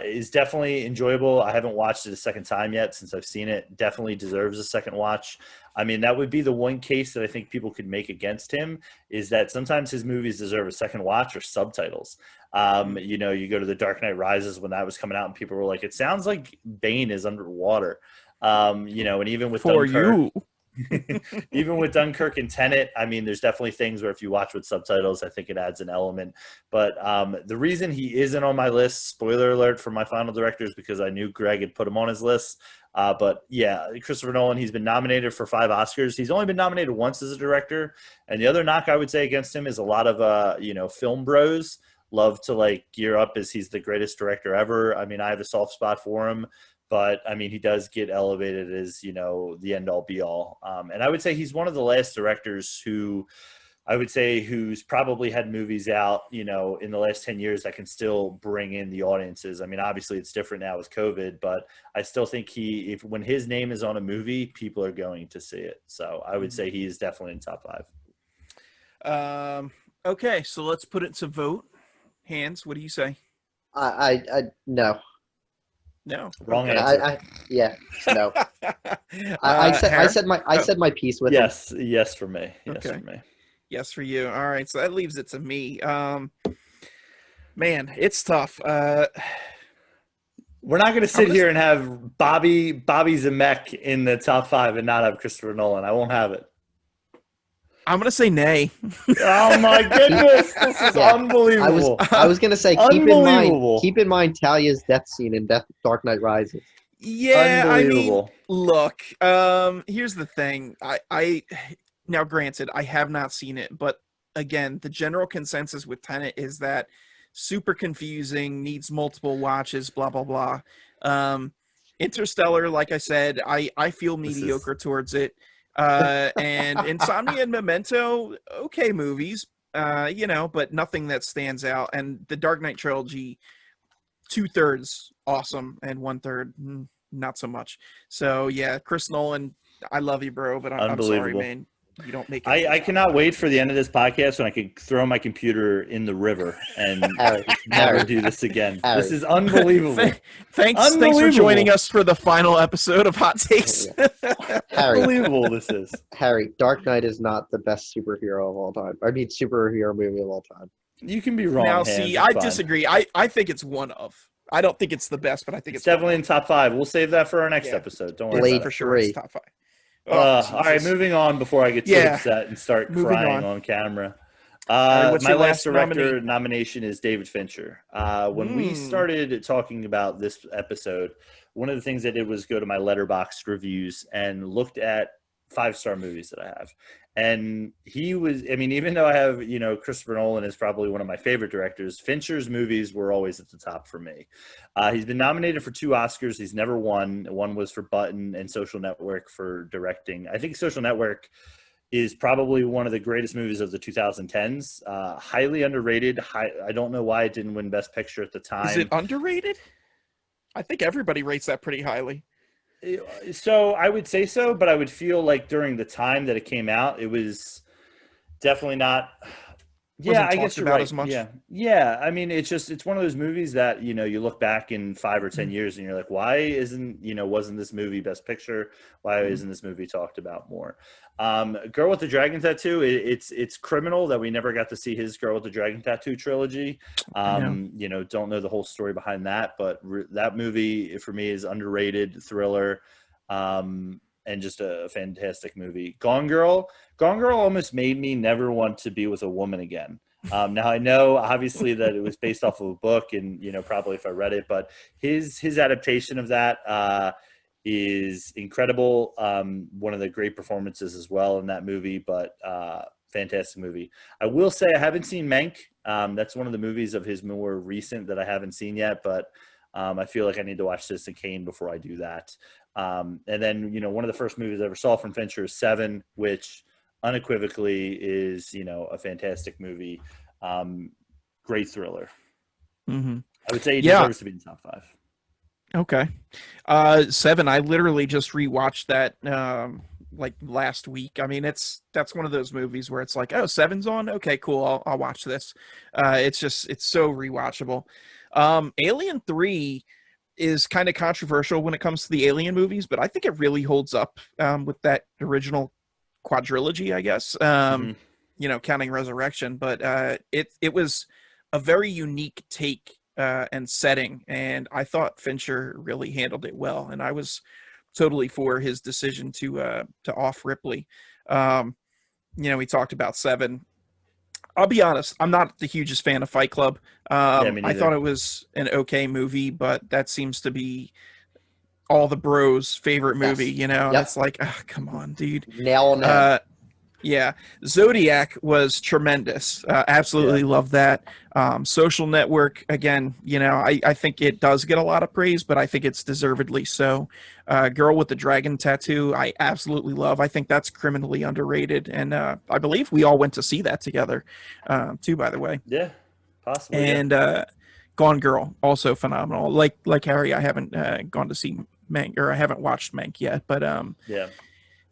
is definitely enjoyable. I haven't watched it a second time yet since I've seen it. Definitely deserves a second watch. I mean, that would be the one case that I think people could make against him is that sometimes his movies deserve a second watch or subtitles. You go to The Dark Knight Rises when that was coming out and people were like, it sounds like Bane is underwater. And even with For Dunkirk, you. Even with Dunkirk and Tenet, I mean, there's definitely things where if you watch with subtitles, I think it adds an element. But the reason he isn't on my list, spoiler alert for my final director, is because I knew Greg had put him on his list. But yeah, Christopher Nolan, he's been nominated for 5 Oscars. He's only been nominated once as a director. And the other knock I would say against him is a lot of, film bros love to like gear up as he's the greatest director ever. I mean, I have a soft spot for him. But I mean, he does get elevated as, the end all be all. And I would say he's one of the last directors who's probably had movies out, in the last 10 years that can still bring in the audiences. I mean, obviously it's different now with COVID, but I still think when his name is on a movie, people are going to see it. So I would say he is definitely in top 5. Okay, so let's put it to vote. Hands, what do you say? I no. No. Wrong answer. No. I said my piece with him. Yes for me. Yes Okay. for me. Yes for you. All right, so that leaves it to me. Man, it's tough. We're not going to sit here and have Bobby Zemeck in the top 5 and not have Christopher Nolan. I won't have it. I'm going to say nay. Oh my goodness, this is unbelievable. I was gonna say keep in mind Talia's death scene in Dark Knight Rises. Yeah, I mean, Unbelievable. look, here's the thing. I now granted I have not seen it, but again, the general consensus with Tenet is that super confusing, needs multiple watches, blah blah blah. Interstellar, like I said, I feel mediocre towards it. And Insomnia and Memento, okay movies, but nothing that stands out. And the Dark Knight trilogy, 2/3 awesome and 1/3 not so much. So yeah, Chris Nolan, I love you, bro, but I'm sorry, man. You don't make it. I cannot wait for the end of this podcast when I can throw my computer in the river and never do this again. Harry. This is unbelievable. Thanks for joining us for the final episode of Hot Takes. Harry, Unbelievable this is. Harry, Dark Knight is not the best superhero of all time. I mean, superhero movie of all time. You can be wrong. Now, Hans, see, it's I fine. disagree. I think it's one of. I don't think it's the best, but I think It's definitely in top 5. We'll save that for our next Yeah. episode. Don't worry Blade about for it. sure. It's 3. top 5. All right, Jesus. moving on before I get too Yeah. upset and start Moving crying on. on camera. right, what's My your last last director nomination is David Fincher. When we Hmm. started talking about this episode, one of the things I did was go to my Letterboxd reviews and looked at 5-star movies that I have. And even though I have, Christopher Nolan is probably one of my favorite directors, Fincher's movies were always at the top for me. He's been nominated for 2 Oscars. He's never won. One was for Button and Social Network for directing. I think Social Network is probably one of the greatest movies of the 2010s. Highly underrated. I don't know why it didn't win Best Picture at the time. Is it underrated? I think everybody rates that pretty highly. So I would say so, but I would feel like during the time that it came out, it was definitely not. Wasn't I guess talked you're about right. as much. Yeah. I mean, it's one of those movies that you look back in 5 or 10 years and you're like, why wasn't this movie Best Picture? Why isn't this movie talked about more? Girl with the Dragon Tattoo. It's criminal that we never got to see his Girl with the Dragon Tattoo trilogy. Don't know the whole story behind that, but that movie for me is underrated thriller. And just a fantastic movie. Gone Girl almost made me never want to be with a woman again. Now I know obviously that it was based off of a book and, probably if I read it, but his adaptation of that is incredible. One of the great performances as well in that movie, but fantastic movie. I will say I haven't seen Mank. That's one of the movies of his more recent that I haven't seen yet, but I feel like I need to watch Citizen Kane before I do that. And then, one of the first movies I ever saw from Fincher is Seven, which unequivocally is, a fantastic movie. Great thriller. Mm-hmm. I would say he deserves to be in top 5. Okay. Seven, I literally just rewatched that like last week. I mean, that's one of those movies where it's like, oh, Seven's on? Okay, cool. I'll watch this. It's so rewatchable. Alien 3 is kind of controversial when it comes to the Alien movies, but I think it really holds up with that original quadrilogy, I guess. Counting Resurrection, but it was a very unique take and setting, and I thought Fincher really handled it well, and I was totally for his decision to off Ripley. We talked about Seven. I'll be honest, I'm not the hugest fan of Fight Club. Yeah, me I neither. thought it was an okay movie, but that seems to be all the bros' favorite movie, Yes. and Yep. it's like, oh, come on, dude. Nail on the head. Yeah, Zodiac was tremendous. Yeah. Absolutely love that. Social Network, again, I think it does get a lot of praise, but I think it's deservedly so. Girl with the Dragon Tattoo, I absolutely love. I think that's criminally underrated, and I believe we all went to see that together, too. By the way, Yeah, possibly. Yeah. and Gone Girl, also phenomenal. Like Harry, I haven't gone to see Mank, or I haven't watched Mank yet, but Yeah.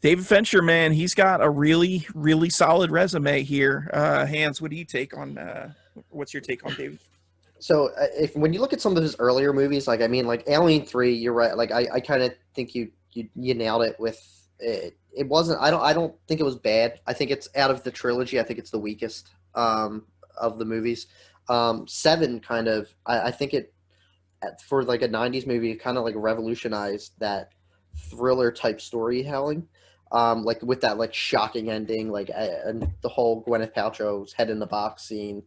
David Fincher, man, he's got a really, really solid resume here. Hans, what do you take on? What's your take on David? So if when you look at some of his earlier movies, like I mean, like Alien 3, you're right. Like I kind of think you nailed it with it. It wasn't. I don't think it was bad. I think it's out of the trilogy. I think it's the weakest of the movies. Seven kind of. I think it for like a '90s movie, it kind of like revolutionized that thriller type storytelling. Like with that like shocking ending, like and the whole Gwyneth Paltrow's head in the box scene.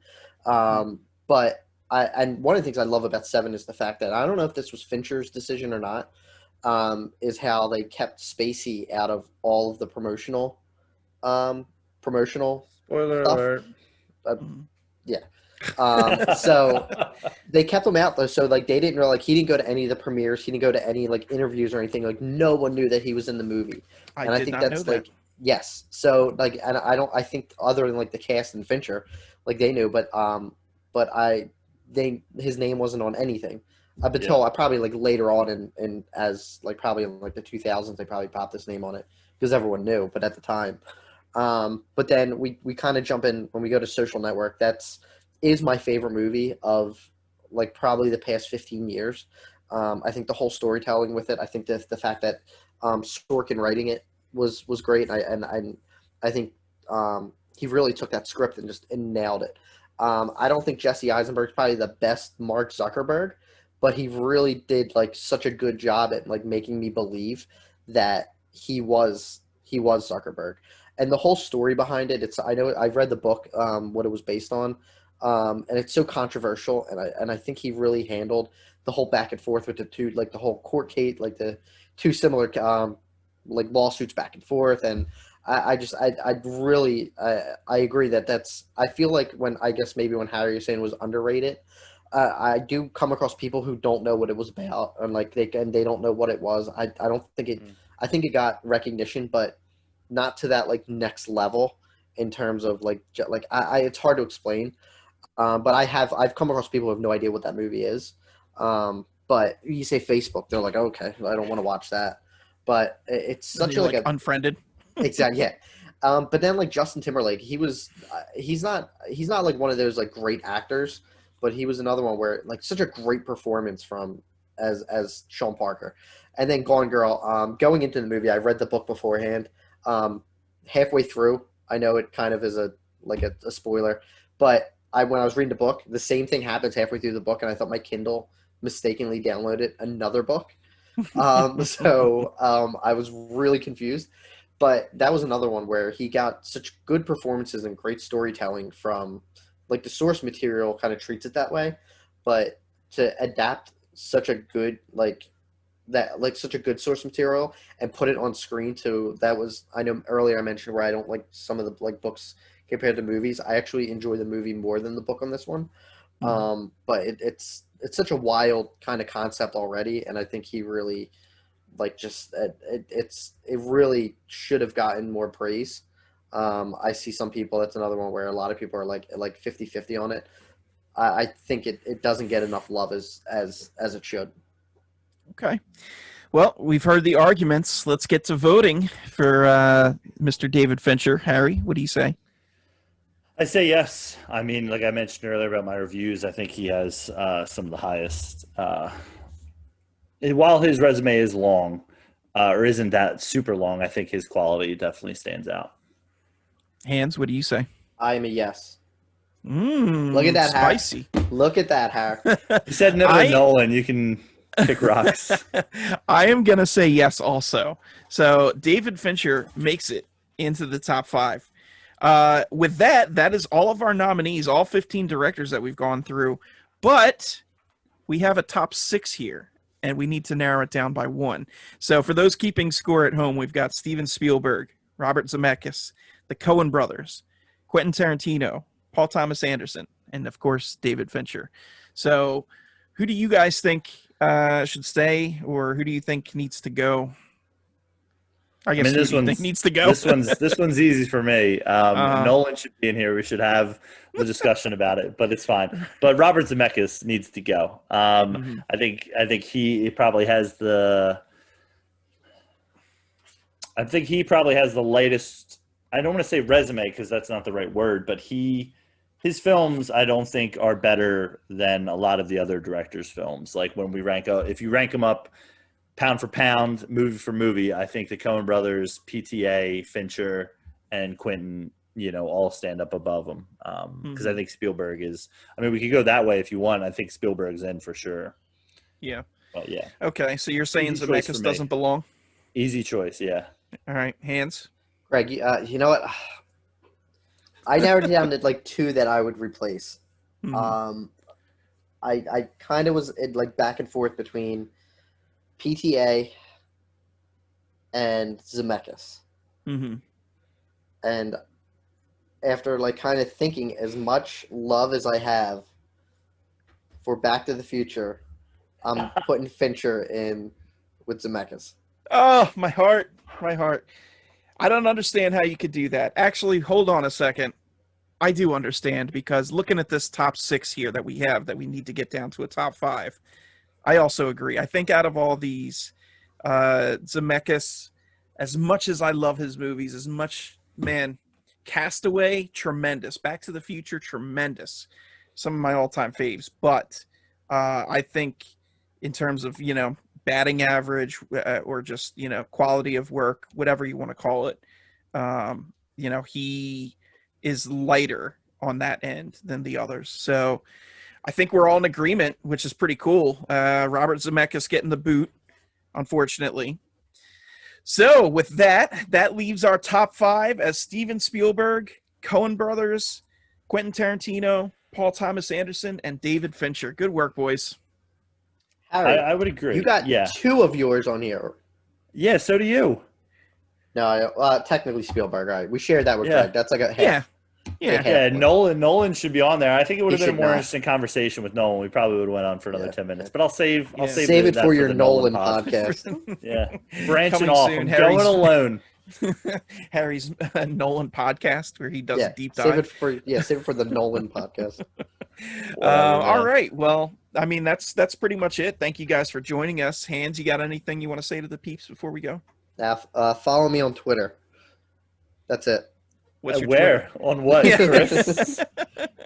But and one of the things I love about Seven is the fact that I don't know if this was Fincher's decision or not. Is how they kept Spacey out of all of the promotional Spoiler stuff. alert. Yeah. So they kept him out though, so like they didn't know, like he didn't go to any of the premieres, he didn't go to any like interviews or anything. Like no one knew that he was in the movie, and I did think not know that's that. like yes. So like, and I think other than like the cast and Fincher, like they knew, but his name wasn't on anything up until I probably like later on in as like probably in like the 2000s they probably popped his name on it because everyone knew, but at the time, but then we kind of jump in when we go to Social Network. Is my favorite movie of like probably the past 15 years. I think the whole storytelling with it. I think the fact that Sorkin writing it was great. I think he really took that script and just nailed it. I don't think Jesse Eisenberg's probably the best Mark Zuckerberg, but he really did like such a good job at like making me believe that he was Zuckerberg. And the whole story behind it, I know I've read the book, what it was based on, and it's so controversial, and I think he really handled the whole back and forth with the two, like the whole court case, like the two similar like lawsuits back and forth, and I really agree I feel like I guess maybe when Harry was saying was underrated, I do come across people who don't know what it was about, and like they don't know what it was. I don't think it. I think it got recognition, but not to that like next level in terms of like it's hard to explain. But I've come across people who have no idea what that movie is. But you say Facebook, they're like, okay, I don't want to watch that. But it's such a, like a unfriended. exactly, yeah. But then like Justin Timberlake, he's not like one of those like great actors, but he was another one where like such a great performance from as Sean Parker. And then Gone Girl, going into the movie, I read the book beforehand. Halfway through, I know it kind of is a spoiler, but when I was reading the book, the same thing happens halfway through the book, and I thought my Kindle mistakenly downloaded another book. So I was really confused. But that was another one where he got such good performances and great storytelling from, like the source material kind of treats it that way, but to adapt such a good such a good source material and put it on screen I know earlier I mentioned where I don't like some of the like books compared to movies. I actually enjoy the movie more than the book on this one. But it's such a wild kind of concept already, and I think he really it really should have gotten more praise. I see some people, that's another one where a lot of people are like 50-50 on it. I think it doesn't get enough love as it should. Okay. Well, we've heard the arguments. Let's get to voting for Mr. David Fincher. Harry, what do you say? I say yes. I mean, like I mentioned earlier about my reviews, I think he has some of the highest. While his resume is long, or isn't that super long, I think his quality definitely stands out. Hans, what do you say? I'm a yes. Look at that, spicy. Look at that, Harry. You said no to Nolan. You can Kick rocks. I am going to say yes also. So David Fincher makes it into the top 5. With that, that is all of our nominees, all 15 directors that we've gone through. But we have a top 6 here, and we need to narrow it down by 1. So for those keeping score at home, we've got Steven Spielberg, Robert Zemeckis, the Coen brothers, Quentin Tarantino, Paul Thomas Anderson, and of course, David Fincher. So who do you guys think should stay, or who do you think needs to go? I guess this who do you think needs to go. This one's easy for me. Nolan should be in here. We should have the discussion about it, but it's fine. But Robert Zemeckis needs to go. I think he probably has the. I think he probably has the latest. I don't want to say resume because that's not the right word, but his films I don't think are better than a lot of the other directors' films. Like when we if you rank them up pound for pound, movie for movie, I think the Coen brothers, PTA, Fincher, and Quentin, all stand up above them. Because I think Spielberg is. I mean, we could go that way if you want. I think Spielberg's in for sure. Yeah. But yeah. Okay, so you're saying Zemeckis doesn't belong? Easy choice, yeah. All right, Hans. Greg, you know what? I narrowed it down to like 2 that I would replace. I kind of was back and forth between PTA and Zemeckis. And after kind of thinking, as much love as I have for Back to the Future, I'm putting Fincher in with Zemeckis. Oh, my heart. I don't understand how you could do that. Actually, hold on a second. I do understand, because looking at this top 6 here that we have, that we need to get down to a top 5, I also agree. I think out of all these, Zemeckis, as much as I love his movies, Castaway, tremendous. Back to the Future, tremendous. Some of my all-time faves. But I think in terms of, batting average or just, quality of work, whatever you want to call it, he is lighter on that end than the others. So I think we're all in agreement, which is pretty cool. Robert Zemeckis getting the boot, unfortunately. So with that leaves our top 5 as Steven Spielberg, Coen brothers, Quentin Tarantino, Paul Thomas Anderson, and David Fincher. Good work, boys. Harry, I would agree. You got 2 of yours on here. Yeah, so do you. No, technically Spielberg, right? We shared that with Greg. That's like a half. Yeah. Nolan should be on there. I think it would have been a more interesting conversation with Nolan. We probably would have went on for another 10 minutes, but I'll save it for your Nolan podcast. Yeah, branching off. I'm going alone. Harry's Nolan podcast where he does a deep dive. Save it for the Nolan podcast. All right. Well, I mean, that's pretty much it. Thank you guys for joining us. Hans, you got anything you want to say to the peeps before we go? Follow me on Twitter. That's it. What's your where? Twitter? On what, Chris?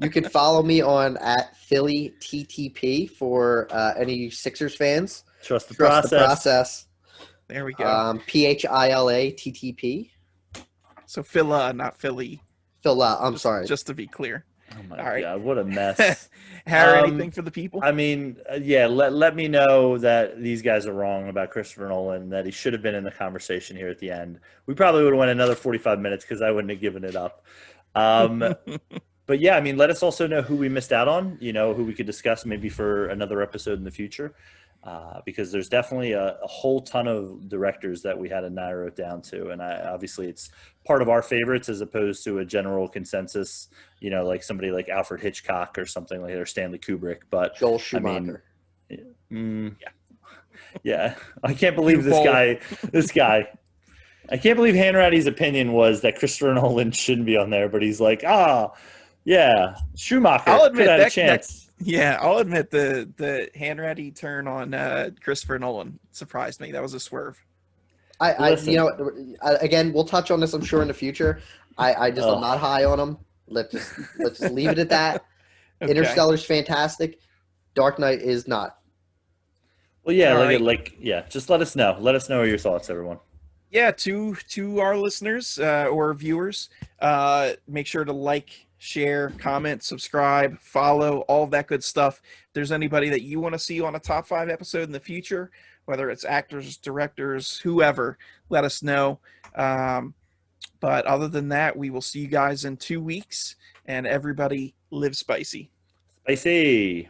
You can follow me on @PhillyTTP for any Sixers fans. Trust the process. There we go. PHILATTP. So Phila, not Philly. Phila, I'm sorry. Just to be clear. Oh my God, what a mess. Harry, anything for the people? I mean, let me know that these guys are wrong about Christopher Nolan, that he should have been in the conversation here at the end. We probably would have went another 45 minutes because I wouldn't have given it up. But yeah, I mean, let us also know who we missed out on, who we could discuss maybe for another episode in the future. Because there's definitely a whole ton of directors that we had to narrow it down to. And obviously it's part of our favorites as opposed to a general consensus, like somebody like Alfred Hitchcock or something like that, or Stanley Kubrick. But Joel Schumacher. Yeah. I can't believe this guy. I can't believe Hanratty's opinion was that Christopher Nolan shouldn't be on there, but he's like, Schumacher. I'll admit that a chance. I'll admit the Hanratty turn on Christopher Nolan surprised me. That was a swerve. Again, we'll touch on this, I'm sure, in the future. I'm not high on him. Let's just leave it at that. Okay. Interstellar's fantastic. Dark Knight is not. Well, yeah, just let us know. Let us know your thoughts, everyone. Yeah, to our listeners or viewers, make sure to like, share, comment, subscribe, follow, all of that good stuff. If there's anybody that you want to see on a top 5 episode in the future, whether it's actors, directors, whoever, let us know. But other than that, we will see you guys in 2 weeks, and everybody live spicy. Spicy.